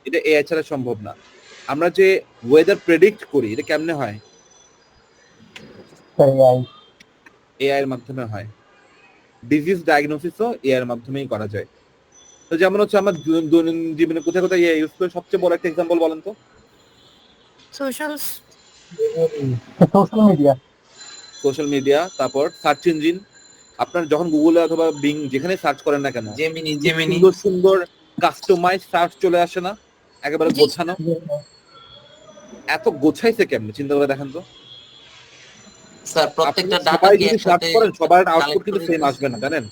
Speaker 1: এটা এআই ছাড়া সম্ভব না। আমরা যে ওয়েদার প্রেডিক্ট করি এটা কেমনে হয়? এআই এর মাধ্যমে হয়। ডিজিজ ডায়াগনোসিসও এআই এর মাধ্যমেই করা যায়। তো যেমন হচ্ছে আমার দৈনন্দিন জীবনে কোথায় কোথায় এআই ইউজ করে, সবচেয়ে বড় একটা এক্সাম্পল বলেন তো।
Speaker 2: সোশ্যাল
Speaker 1: সোশ্যাল মিডিয়া, তারপর সার্চ ইঞ্জিন। আপনার যখন গুগলে অথবা বিং যেখানে সার্চ করেন না কেন,
Speaker 7: জেমিনি
Speaker 1: সুন্দর সুন্দর কাস্টমাইজ সার্চ চলে আসে না, একেবারে গোছানো। এত গোছাইছে কেমনে চিন্তা করে দেখেন তো।
Speaker 7: স্যার প্রত্যেকটা ডাটা
Speaker 1: সবাই
Speaker 7: কি
Speaker 1: যদি সার্চ
Speaker 7: একসাথে
Speaker 1: করেন সবার আউটপুট
Speaker 7: কালেক্ট
Speaker 1: কিন্তু
Speaker 7: করে
Speaker 1: সেম আসবে না, জানেন?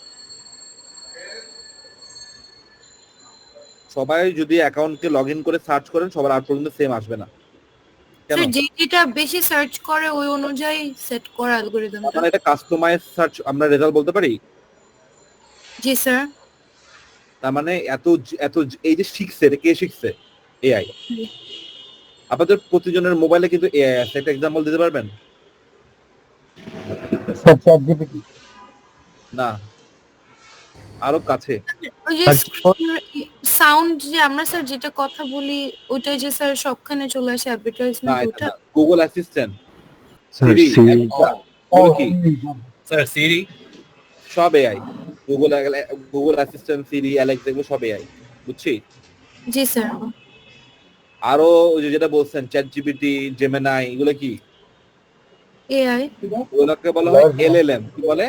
Speaker 1: সবাই যদি অ্যাকাউন্টকে লগইন করে সার্চ করেন সবার আউটপুট কিন্তু সেম আসবে না। কেন?
Speaker 2: স্যার যেটা বেশি সার্চ করে ওই অনুযায়ী সেট করা অ্যালগরিদমটা।
Speaker 1: মানে এটা কাস্টমাইজ সার্চ আমরা রেজাল্ট বলতে পারি।
Speaker 2: জি স্যার।
Speaker 1: তার মানে এত এত এই যে শিখছে, এটা কে শিখছে? এআই। আপনাদের প্রতিজনের মোবাইলে কিন্তু এআই আছে, একটা এক্সাম্পল দিতে পারবেন? না, আরো কাছে।
Speaker 2: ওই যে সাউন্ড যে আমরা স্যার যেটা কথা বলি ওইটাই যে স্যার সবখানে চলে আসে
Speaker 1: না,
Speaker 2: অ্যাডভার্টাইজমেন্ট ওটা।
Speaker 1: Google assistant,
Speaker 11: Sir, Siri.
Speaker 1: কি
Speaker 4: স্যার সিরি
Speaker 1: সব এআই। গুগল অ্যাসিস্ট্যান্ট, সিরি, অ্যালেক্সা এগুলো সব এআই, বুঝছি।
Speaker 2: জি স্যার।
Speaker 1: আরো ওই যে যেটা বলছেন চ্যাট জিপিটি, জেমিনাই, এগুলো কি?
Speaker 2: এআই।
Speaker 1: ওগুলোকে বলা হয় এলএলএম। কি বলে?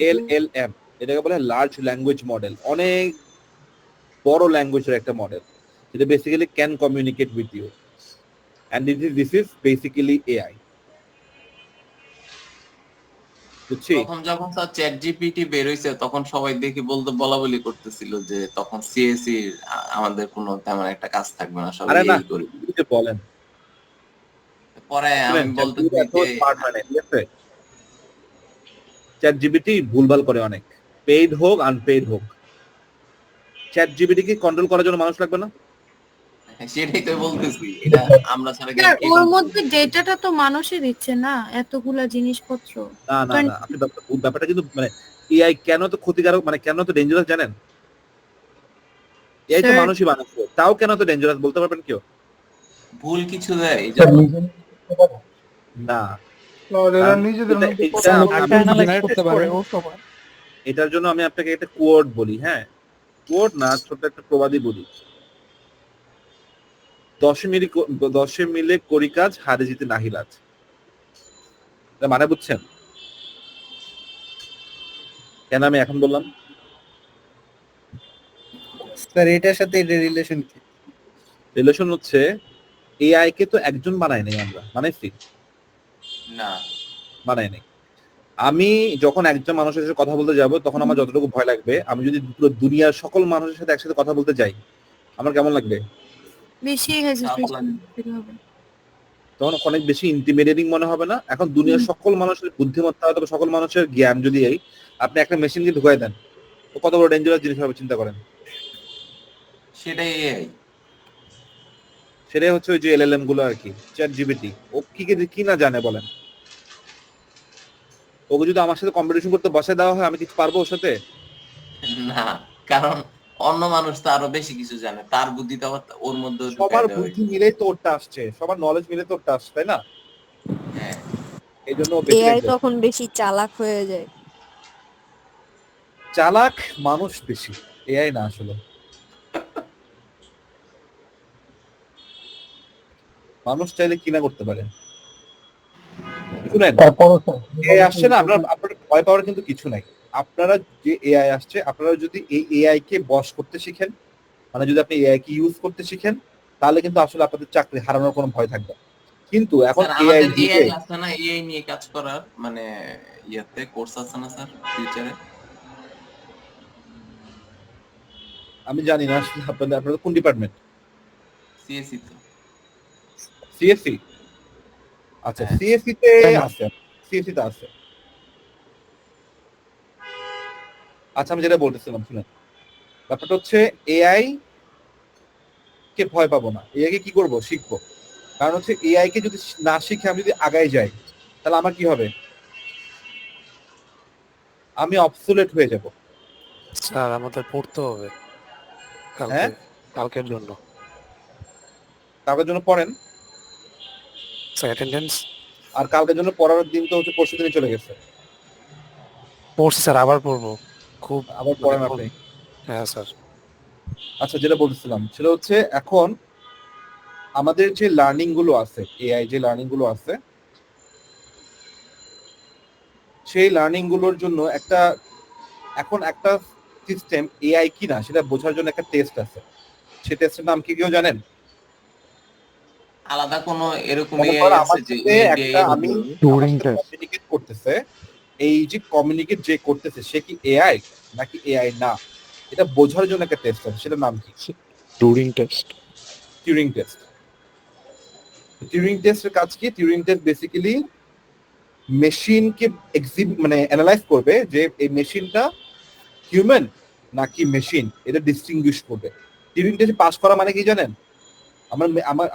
Speaker 1: এলএলএম। এটাকে বলে লার্জ ল্যাঙ্গুয়েজ মডেল। অনেক বড় ল্যাঙ্গুয়েজের একটা মডেল যেটা basically can communicate with you, and this is basically AI, বুঝছি।
Speaker 7: তখন যখন স্যার চ্যাট জিপিটি বের হইছে তখন সবাই দেখি বলা বলি করতেছিল যে তখন সিএসসি আমাদের কোনো তেমন একটা কাজ থাকবে না, সবাই
Speaker 1: আরে না,
Speaker 7: এই করবে।
Speaker 1: কি যে বলেন।
Speaker 7: পরে আমি বলতেছি যে
Speaker 1: চ্যাট জিপিটি ভুলভাল করে অনেক, পেইড হোক আনপেইড হোক। চ্যাট জিপিটি কি কন্ট্রোল করার জন্য মানুষ লাগবে না?
Speaker 7: সেটাই তো বলতেছি, এটা আমরা ছাড়া
Speaker 2: স্যার ওর মধ্যে ডেটাটা তো মানুষই দিচ্ছে না, এতগুলা জিনিসপত্র।
Speaker 1: না না না, আপনি ব্যাপারটা কিন্তু মানে এআই কেন তো ক্ষতিকারক, মানে কেন তো ডেঞ্জারাস জানেন? এআই তো মানুষই বানাচ্ছে, তাও কেন তো ডেঞ্জারাস বলতে পারবেন কেউ?
Speaker 7: ভুল কিছু দেয় না।
Speaker 1: এটার জন্য আমি আপনাকে একটা কোড বলি, হ্যাঁ কোড না, ছোট একটা প্রবাদই বলি। 10 মিলে করি কাজ, হারে জিতে নাহি লাজ। মানে বুঝছেন কেন আমি এখন বললাম?
Speaker 13: স্যার এটার সাথে এর রিলেশন কি?
Speaker 1: রিলেশন হচ্ছে এআই কে তো একজন বানাই নাই, আমরা বানাইছি
Speaker 7: না,
Speaker 1: বানাই নাই। আমি যখন একজন মানুষের সাথে কথা বলতে যাব তখন আমার যতটুকু ভয় লাগবে, আমি যদি পুরো দুনিয়ার সকল মানুষের সাথে একসাথে কথা বলতে যাই আমার কেমন লাগবে?
Speaker 2: বেশি হেজিটেশন ফিল হবে,
Speaker 1: তখন অনেক বেশি ইন্টিমিডেটিং মনে হবে না? এখন দুনিয়ার সকল মানুষের বুদ্ধিমত্তা অথবা সকল মানুষের জ্ঞান যদি আপনি একটা মেশিনকে ঢুকাই দেন, তো কত বড় ডেঞ্জারাস জিনিস হবে চিন্তা করেন।
Speaker 7: সেটাই এআই,
Speaker 1: সেটাই হচ্ছে ওই যে এলএলএম গুলো আর কি, চ্যাট জিপিটি। ও কি না জানে বলেন? ওকে যদি আমার সাথে কম্পিটিশন করতে বসায় দেওয়া হয় আমি কিছু পারবো ওর সাথে?
Speaker 7: না, কারণ অন্য মানুষ তো আরো বেশি কিছু জানে, তার বুদ্ধি তো আবার ওর মধ্যে।
Speaker 1: সবার বুদ্ধি মিলেই তো ওরটা আসছে, সবার নলেজ মিলে তো ওরটা আসছে, তাই না?
Speaker 7: হ্যাঁ,
Speaker 1: এই জন্য
Speaker 15: এআই তখন বেশি চালাক হয়ে যায়।
Speaker 1: চালাক মানুষ বেশি, এআই না আসলে। মানুষ চাইলে কিনা করতে পারে। শুনেন, এআই আসছে না, আপনার ভয় পাওয়ার কিন্তু কিছু নাই। আপনারা যে এআই আসছে, আপনারা যদি এই এআই কে বশ করতে শিখেন, মানে যদি আপনি এআই কে ইউজ করতে শিখেন, তাহলে কিন্তু আসলে আপনাদের চাকরি হারানোর কোনো ভয় থাকবে। কিন্তু এখন এআই
Speaker 7: আছে না, এআই নিয়ে কাজ করার মানে ইয়াতে কোর্স আছে না স্যার ফিউচারে?
Speaker 1: আমি জানি না আসলে আপনাদের কোন ডিপার্টমেন্ট?
Speaker 7: সিএসসি তো।
Speaker 1: সিএসসি। আচ্ছা,
Speaker 7: হ্যাঁ।
Speaker 1: সিএসসি তে আছে, সিএসসি তে আছে। আচ্ছা, আমি যেটা বলতেছিলাম শুনেন, ব্যাপারটা হচ্ছে এআই কে ভয় পাবো না, এআই কে কি করবো, শিখবো। কারণ হচ্ছে এআই কে যদি না শিখে আমি যদি আগায় যাই, তাহলে আমার কি হবে? আমি অবসোলেট হয়ে যাব।
Speaker 5: স্যার আমাদের পড়তে হবে কালকে,
Speaker 1: হ্যাঁ,
Speaker 5: কালকের জন্য।
Speaker 1: কালকের জন্য পড়েন।
Speaker 5: স্যার অ্যাটেন্ডেন্স
Speaker 1: আর কালকের জন্য পড়ার দিন তো হচ্ছে পরশু দিনে চলে গেছে।
Speaker 5: পড়ছি স্যার, আবার পড়বো। খুব
Speaker 1: আবার পড়েন আপনি?
Speaker 5: হ্যাঁ স্যার।
Speaker 1: আচ্ছা, যেটা বলতেছিলাম সেটা হচ্ছে এখন আমাদের যে লার্নিং গুলো আছে, এআই যে লার্নিং গুলো আছে, সেই লার্নিং গুলোর জন্য এখন একটা সিস্টেম এআই কিনা সেটা বোঝার জন্য একটা টেস্ট আছে। সেই টেস্টের নাম কি কেউ জানেন?
Speaker 7: আলাদা কোনো এরকম
Speaker 1: মনে
Speaker 7: এআই
Speaker 1: করেন
Speaker 7: আছে
Speaker 1: আমার
Speaker 7: যে
Speaker 1: সাথে একটা আমি কমিউনিকেট করতেছে, এই যে কমিউনিকেট যে করতেছে সে কি এআই নাকি এআই না, এটা বোঝার জন্য একটা টেস্ট আছে। সেটার নাম কি?
Speaker 5: Turing test.
Speaker 1: Turing test. Turing টেস্টের কাজ কি? টিউরিং টেস্ট বেসিক্যালি মেশিনকে মানে অ্যানালাইজ করবে যে এই মেশিনটা হিউম্যান নাকি মেশিন, এটা ডিস্টিংগুইশ করবে। টিউরিং টেস্ট পাস করা মানে কি জানেন?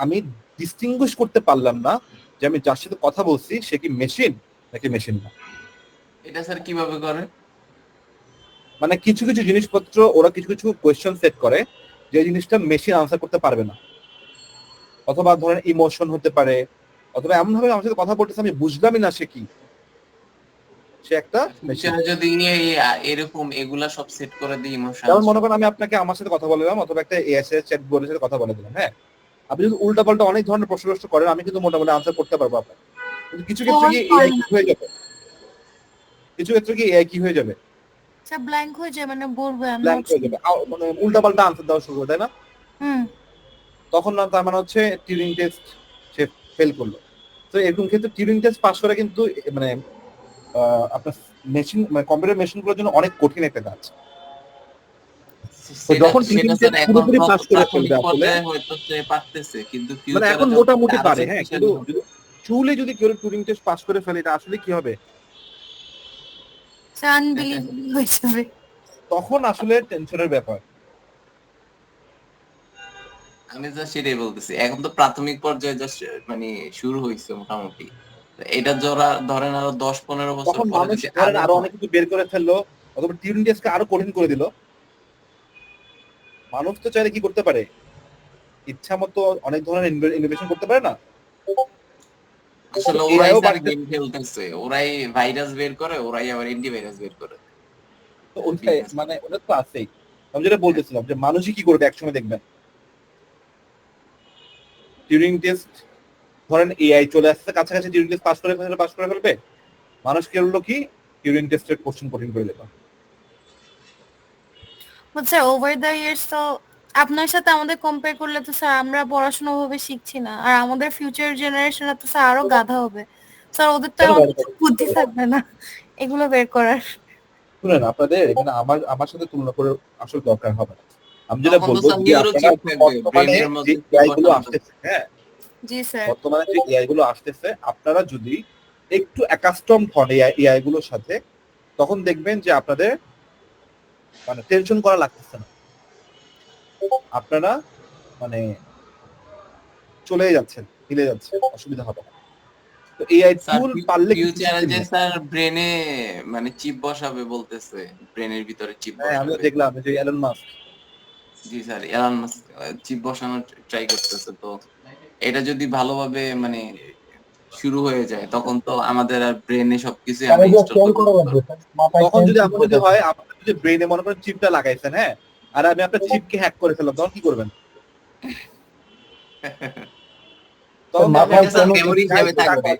Speaker 1: আমি ডিস্টিংগুইশ করতে পারলাম না যে আমি যার সাথে কথা বলছি সে কি মেশিন নাকি মেশিন না।
Speaker 7: এটা স্যার কিভাবে করে?
Speaker 1: মানে কিছু কিছু জিনিসপত্র ওরা কিছু কিছু কোয়েশ্চেন সেট করে যে জিনিসটা মেশিন আনসার করতে পারবে না, অথবা ধরেন ইমোশন হতে পারে, অথবা এমন ভাবে আমার সাথে কথা বলতেছে আমি বুঝলামই না সে কি, সে একটা মেশিন।
Speaker 7: যদি এরকম এগুলা সব সেট করে দিই ইমোশন,
Speaker 1: যেমন মনে করেন আমি আপনাকে আমার সাথে কথা বললাম অথবা একটা এআই চ্যাট বোর্ডের সাথে কথা বলে দিলাম, হ্যাঁ, আপনি যদি উল্টাপাল্টা অনেক ধরনের প্রশ্ন করেন আমি কিন্তু মোটামুটি আনসার করতে পারবো আপনাকে। কিন্তু কিছু ক্ষেত্রে কি এআই কি হয়ে যাবে? কিছু ক্ষেত্রে কি এআই কি হয়ে যাবে?
Speaker 2: আচ্ছা, ব্ল্যাঙ্ক হয়ে যায়, মানে বলবে আমি
Speaker 1: ব্ল্যাঙ্ক হয়ে যাবে, মানে উল্টাপাল্টা আনসার দেওয়া শুরু করে, তাই না? তখন না তার মানে হচ্ছে টিউরিং টেস্ট সে ফেল করলো। তো এরকম ক্ষেত্রে টিউরিং টেস্ট পাস করা কিন্তু মানে আপনার মেশিন মানে কম্পিউটার মেশিনগুলোর জন্য অনেক কঠিন একটা কাজ। তো যখন টিউরিং টেস্ট পুরোপুরি পাস করে ফেলবে আসলে
Speaker 7: হয়তো সে পারতেছে, কিন্তু
Speaker 1: মানে এখন মোটামুটি পারে, হ্যাঁ, কিন্তু ট্রুলি যদি কেউ টিউরিং টেস্ট পাস করে ফেলে এটা আসলে কি হবে?
Speaker 2: আনবিলিভেবল হয়ে যাবে।
Speaker 1: তখন আসলে টেনশনের ব্যাপার।
Speaker 7: আমি যা সেটাই বলতেছি, এখন তো প্রাথমিক পর্যায়ে জাস্ট মানে শুরু হয়েছে মোটামুটি। এটা যারা ধরেন আরো 10-15 বছর
Speaker 1: তখন
Speaker 7: পরে
Speaker 1: মানুষ
Speaker 7: যদি
Speaker 1: ধরেন আরো অনেক কিছু বের করে ফেললো, অথবা টিউরিং টেস্টকে আরো কঠিন করে দিল। মানুষ তো চাইলে কি করতে পারে, ইচ্ছা মতো অনেক ধরনের ইনোভেশন করতে পারে না?
Speaker 7: আসলে ওরাই স্যার গেম খেলতেছে, ওরাই ভাইরাস বের করে, ওরাই আবার অ্যান্টিভাইরাস বের করে।
Speaker 1: তো ওইটাই মানে ওটা তো আছেই। আমি যেটা বলতেছিলাম যে মানুষই কি করবে একসময় দেখবেন টিউরিং টেস্ট, ধরেন এআই চলে আসছে কাছাকাছি, টিউরিং টেস্ট পাস করে ফেলবে, মানুষ কি করলো কি টিউরিং টেস্টের কোশ্চেন কঠিন করে দিল।
Speaker 2: স্যার ওভার দ্য ইয়ার্স তো আপনার সাথে আমাদের কম্পেয়ার করলে তো স্যার আমরা পড়াশোনা ভাবে শিখছি না, আর আমাদের ফিউচার জেনারেশন তো স্যার আরো গাধা হবে স্যার, ওদের তো বুদ্ধি থাকবে না এগুলো বের করার।
Speaker 1: শুনেন, আপনাদের এখানে আমার সাথে তুলনা করে আসলে দরকার হবে না। আমি যেটা বলবো যে বর্তমানে যে এআই গুলো আসতেছে, হ্যাঁ
Speaker 2: জি স্যার,
Speaker 1: বর্তমানে যে এআই গুলো আসতেছে আপনারা যদি একটু অ্যাকাস্টম হন এআই গুলোর সাথে, তখন দেখবেন যে আপনাদের মানে টেনশন করা লাগতেছে না, আপনারা মানে চলে যাচ্ছেন, মিলে যাচ্ছেন, অসুবিধা হবে না। তো এআই টুল পারলে
Speaker 7: ফিউচারে যে স্যার ব্রেনে মানে চিপ বসাবে বলতেছে, ব্রেনের ভিতরে চিপ বসাবে।
Speaker 1: হ্যাঁ, আমি দেখলাম যে এলন মাস্ক।
Speaker 7: জি স্যার, এলন মাস্ক চিপ বসানোর ট্রাই করতেছে। তো এটা যদি ভালোভাবে মানে শুরু হয়ে যায় তখন তো আমাদের আর ব্রেনে সবকিছু আমরা ইনস্টল করতে পারবো।
Speaker 1: তখন যদি আপনার যদি হয় আপনি যদি ব্রেনে মনে করেন চিপটা লাগাইছেন, হ্যাঁ, আর আমি আপনার চিপকে হ্যাক করে ফেললাম, তখন কি করবেন? তখন মেমোরি হিসেবে থাকবে,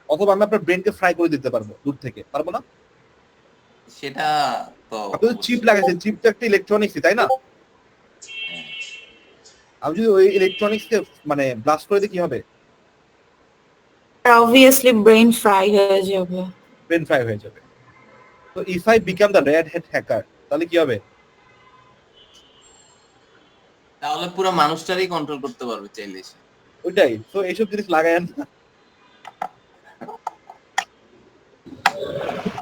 Speaker 1: অথবা আমি আপনার ব্রেনকে ফ্রাই করে দিতে পারবো দূর থেকে, পারবো না?
Speaker 7: সেটা তো
Speaker 1: আপনি তো চিপ লাগাইছেন, চিপ তো একটা ইলেকট্রনিক্সই, তাই না? আমি যদি ওই ইলেকট্রনিক্সকে মানে ব্লাস্ট করে দিই কি হবে?
Speaker 14: obviously brain fry হয়ে যাবে।
Speaker 1: ব্রেন ফ্রাই হয়ে যাবে। তো if I become the red hat hacker, তাহলে কি হবে?
Speaker 7: তাহলে পুরো মানুষটারই কন্ট্রোল করতে পারবে চাইলে সে।
Speaker 1: ওইটাই, তো এইসব জিনিস লাগায়েন না।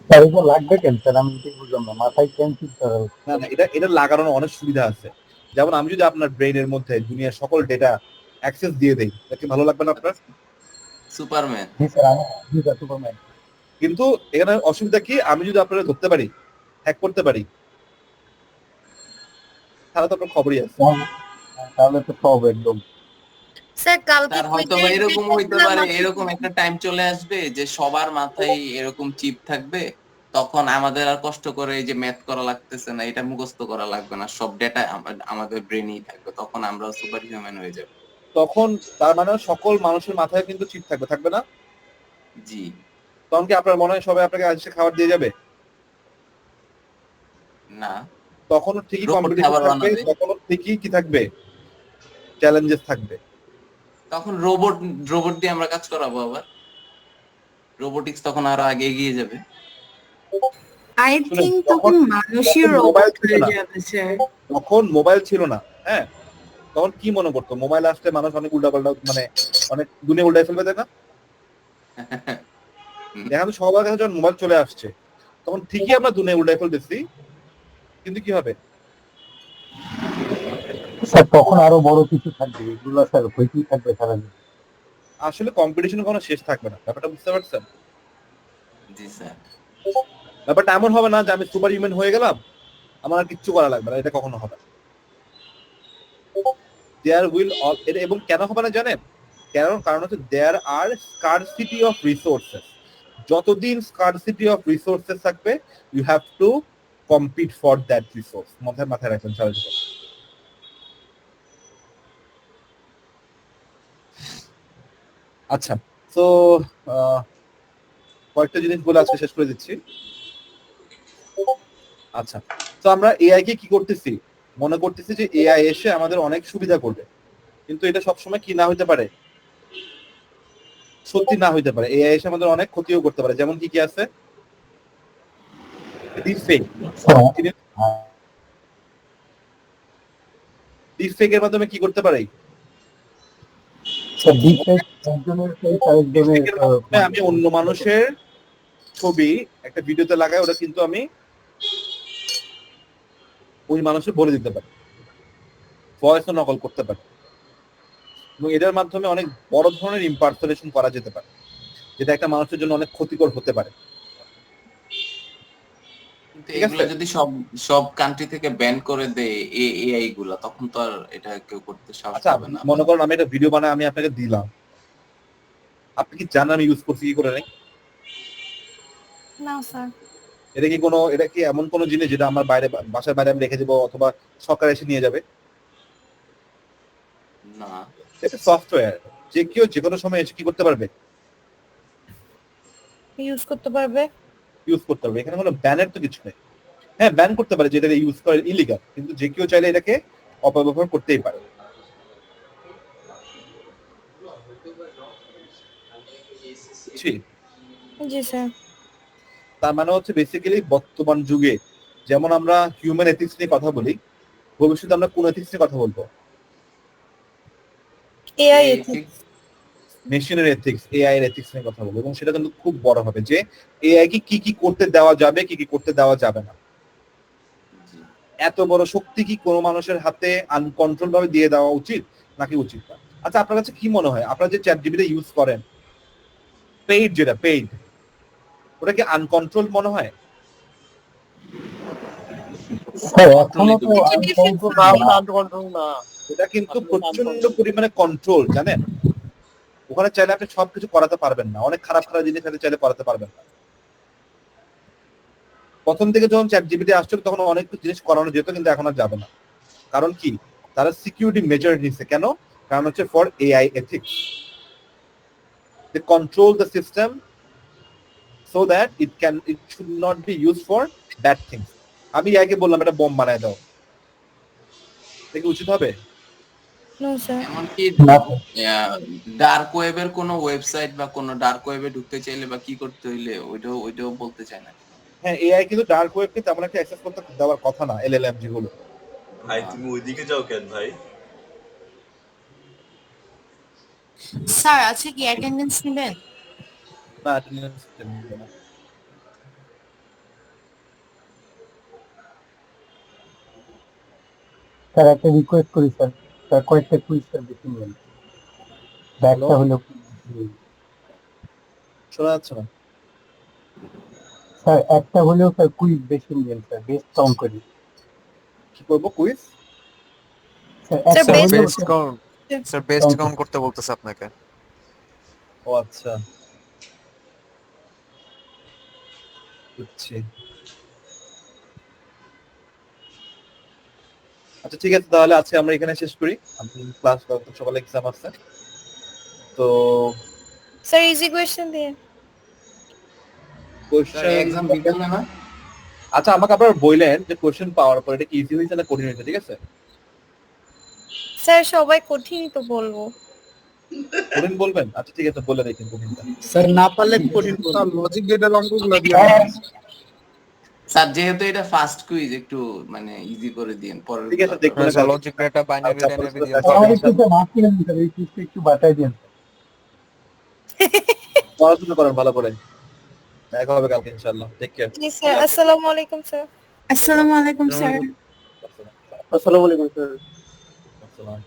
Speaker 10: স্যার এটা লাগবে কেন স্যার, আমি ঠিক বুঝলাম না, মাথায় কেন চিন্তা হবে?
Speaker 1: না না, এটা লাগানোর অনেক সুবিধা আছে। যেমন আমি যদি আপনার ব্রেইনের মধ্যে দুনিয়ার সকল ডেটা অ্যাক্সেস দিয়ে দেই, এটা কি ভালো লাগবে না আপনার?
Speaker 7: সুপারম্যান।
Speaker 10: জি স্যার, জি স্যার, সুপারম্যান।
Speaker 1: কিন্তু এখানে অসুবিধা কি, আমি যদি আপনারা ধরতে পারি, হ্যাক করতে পারি, তাহলে তো আপনার খবরই আছে।
Speaker 10: তাহলে তো সব একদম।
Speaker 2: স্যার কালকে
Speaker 7: তার হয়তো বা এরকম হইতে পারে, এরকম একটা টাইম চলে আসবে যে সবার মাথায় এরকম চিপ থাকবে, তখন আমাদের আর কষ্ট করে এই যে ম্যাথ করা লাগতেছে না, এটা মুখস্থ করা লাগবে না, সব ডেটা আমাদের ব্রেনেই থাকবে, তখন আমরা সুপার হিউম্যান হয়ে যাব।
Speaker 1: তখন তার মানে সকল মানুষের মাথায় কিন্তু চিপ থাকবে, থাকবে না?
Speaker 7: জি।
Speaker 1: তখন কি আপনার মনে হয় সবাই আপনাকে আজকে খাবার দিয়ে যাবে?
Speaker 7: না,
Speaker 1: তখন ঠিকই
Speaker 7: Robot
Speaker 1: কম্পিটিশন
Speaker 7: খাবার
Speaker 1: থাকবে,
Speaker 7: বানাবে।
Speaker 1: তখন ঠিকই কি থাকবে, চ্যালেঞ্জেস থাকবে।
Speaker 7: তখন রোবট দিয়ে আমরা কাজ করাবো, আবার রোবোটিক্স তখন আরো আগে এগিয়ে যাবে।
Speaker 14: আই থিংক তখন মানুষই
Speaker 1: মোবাইল
Speaker 14: রোবট
Speaker 1: ছিল
Speaker 14: হয়ে
Speaker 1: না,
Speaker 14: যাবে স্যার।
Speaker 1: তখন মোবাইল ছিল না, হ্যাঁ, তখন কি মনে করতো, মোবাইল আসলে মানুষ অনেক উল্টাপাল্টা, মানে অনেক দুনিয়া উল্টাই ফেলবে, তাই না? এখন সবার কাছে যখন মোবাইল চলে আসছে, তখন ঠিকই আমরা দুনিয়া উল্টাই ফেলতেছি, কিন্তু কি হবে?
Speaker 10: স্যার তখন আরো বড় কিছু থাকবে, এগুলো স্যার হইতেই থাকবে সারাদিন।
Speaker 1: আসলে কম্পিটিশনের কোনো শেষ থাকবে না, ব্যাপারটা বুঝতে পারছেন?
Speaker 7: জি স্যার।
Speaker 1: ব্যাপারটা এমন হবে না যে আমি সুপার হিউম্যান হয়ে গেলাম, আমার আর কিচ্ছু করা লাগবে না, এটা কখনো হবে না। দেয়ার উইল অল, এটা এবং কেন হবে না জানেন? কারণ হচ্ছে there are scarcity of resources. যতদিন স্কারসিটি অফ রিসোর্সেস থাকবে, you have to compete for that resource. মাথায় রাখবেন সারা জীবন। আচ্ছা, তো কয়েকটা জিনিস বলে আজকে শেষ করে দিচ্ছি। আচ্ছা, তো আমরা এআই কে কি করতেছি, মনে করতেছি যে এআই এসে আমাদের অনেক সুবিধা করবে, কিন্তু এটা সবসময় কি না হইতে পারে, সত্যি না হইতে পারে। এআই এসে আমাদের অনেক ক্ষতিও করতে পারে। যেমন কি কি আছে, ডিপফেক। ডিপফেকের মাধ্যমে কি করতে পারে? আমি অন্য মানুষের ছবি একটা ভিডিওতে লাগাই, ওটা কিন্তু আমি ওই মানুষের বলে দিতে পারি, ভয়েসও নকল করতে পারি, এবং এটার মাধ্যমে অনেক বড় ধরনের ইম্পারসোনেশন করা যেতে পারে, যেটা একটা মানুষের জন্য অনেক ক্ষতিকর হতে পারে।
Speaker 7: এগুলো যদি সব কান্ট্রি থেকে ব্যান করে দেয় এআই গুলা, তখন তো আর এটা কেউ করতে সাহস পাবে না।
Speaker 1: মনে করেন আমি একটা ভিডিও বানাই, আমি আপনাকে দিলাম, আপনি কি জানেন আমি ইউজ করছি কি করে নাই?
Speaker 2: না স্যার।
Speaker 1: এটা কি এমন কোন জিনিস যেটা আমার বাসার বাইরে আমি রেখে দেবো, অথবা সরকার এসে নিয়ে যাবে?
Speaker 7: না,
Speaker 1: এটা সফটওয়্যার, যে কেউ যে কোনো সময় এসে কি করতে পারবে,
Speaker 2: ইউজ করতে পারবে।
Speaker 1: এখানে কোনো ব্যানের তো কিছু নেই। হ্যাঁ, ব্যান করতে পারে, যেটা ইউজ করা ইলিগাল, কিন্তু যে কেউ চাইলে এটাকে অপব্যবহার করতেই পারে।
Speaker 2: জি স্যার।
Speaker 1: তার মানে হচ্ছে বেসিক্যালি বর্তমান যুগে যেমন আমরা হিউম্যান এথিক্স নিয়ে কথা বলি, ভবিষ্যতে আমরা কোন এথিক্স নিয়ে কথা বলবো?
Speaker 2: এআই এথিক্স,
Speaker 1: মেশিনের এথিক্স, এআই এর এথিক্স নিয়ে কথা বলবো, এবং সেটা কিন্তু খুব বড় হবে যে এআই কি কি করতে দেওয়া যাবে, কি কি করতে দেওয়া যাবে না। এত বড় শক্তি কি কোনো মানুষের হাতে আনকন্ট্রোল ভাবে দিয়ে দেওয়া উচিত নাকি উচিত না? আচ্ছা, আপনার কাছে কি মনে হয়, আপনারা যে চ্যাট জিপিটি ইউজ করেন, পেইড, যেটা পেইড, ওটা কি আনকন্ট্রোল মনে হয়? এটা কিন্তু প্রচন্ড পরিমাণে কন্ট্রোল, জানেন? ওখানে চাইলে আপনি সবকিছু করাতে পারবেন না, অনেক খারাপ খারাপ জিনিস চাইলে করাতে পারবেন না। প্রথম থেকে যখন চ্যাট জিপিটি আসছিল তখন অনেক জিনিস করানো যেত, কিন্তু এখন আর যাবে না। কারণ কি, তারা সিকিউরিটি মেজার নিচ্ছে। কেন? কারণ হচ্ছে for AI ethics, they control the system so that it should not be use for bad things. আমি এআইকে বললাম একটা বোম বানায় দাও, এটা কি উচিত হবে?
Speaker 7: এমনকি ডার্ক ওয়েবের কোনো ওয়েবসাইট বা কোনো ডার্ক ওয়েবে ঢুকতে চাইলে বা কি করতে হইলে ওইটাও বলতে চায় না।
Speaker 1: হ্যাঁ, এআই কিন্তু ডার্ক ওয়েবকে তেমন একটা অ্যাক্সেস করতে দেওয়ার কথা না, এলএলএম যেগুলো।
Speaker 9: ভাই তুমি ওইদিকে যাও কেন ভাই?
Speaker 14: স্যার আছে কি অ্যাটেন্ডেন্স নেবেন?
Speaker 1: না attendance নেবে না।
Speaker 10: স্যার একটা রিকোয়েস্ট করি স্যার, স্যার কয়েকটা কুইজ স্যার বেশি নেন, ব্যাগটা হলো
Speaker 1: শোনা যাচ্ছে না।
Speaker 10: স্যার একটা হলেও স্যার কুইজ বেশি নেন স্যার, বেস্ট কাউন্ট করি
Speaker 1: কি করবো কুইজ?
Speaker 10: স্যার
Speaker 2: স্যার
Speaker 10: একটা হলেও
Speaker 11: best count sir best count করতে বলতেছে আপনাকে।
Speaker 1: ও আচ্ছা বুঝছি। আচ্ছা ঠিক আছে, তাহলে আজকে আমরা এখানে শেষ করি। আমি ক্লাস সকালে এক্সাম আছে তো
Speaker 2: স্যার ইজি কোয়েশ্চেন দিয়ে।
Speaker 1: কোশ্চেন
Speaker 7: এক্সাম বিকেলে না?
Speaker 1: আচ্ছা আমাকে আপনারা বললেন যে কোশ্চেন পাওয়ার পর এটা কি ইজি হয়েছে না কঠিন হয়েছে, ঠিক আছে?
Speaker 2: স্যার সবাই কঠিনই তো বলবো।
Speaker 1: কঠিন বলবেন? আচ্ছা ঠিক আছে বলে দেখেন কঠিনটা।
Speaker 13: স্যার না পারলে কঠিন
Speaker 12: স্যার লজিক গেটের অঙ্কগুলো দিয়ে
Speaker 7: স্যার যেহেতু এটা ফার্স্ট কুইজ একটু মানে ইজি করে দিন পরের
Speaker 1: ঠিক আছে দেখবেন।
Speaker 11: স্যার লজিক ডেটা বাইনারি
Speaker 1: আচ্ছা,
Speaker 11: টাইনারি দিয়ে
Speaker 10: আমার একটু স্যার মাফ করে দিন স্যার, এই কুইজটা একটু বাঁচাই দিন।
Speaker 1: পড়াশোনা করেন ভালো করে। দেখা হবে কালকে ইনশাআল্লাহ। Take care.
Speaker 2: জি স্যার, আসসালামু আলাইকুম স্যার।
Speaker 14: আসসালামু আলাইকুম স্যার।
Speaker 1: আসসালামু আলাইকুম স্যার। আসসালাম।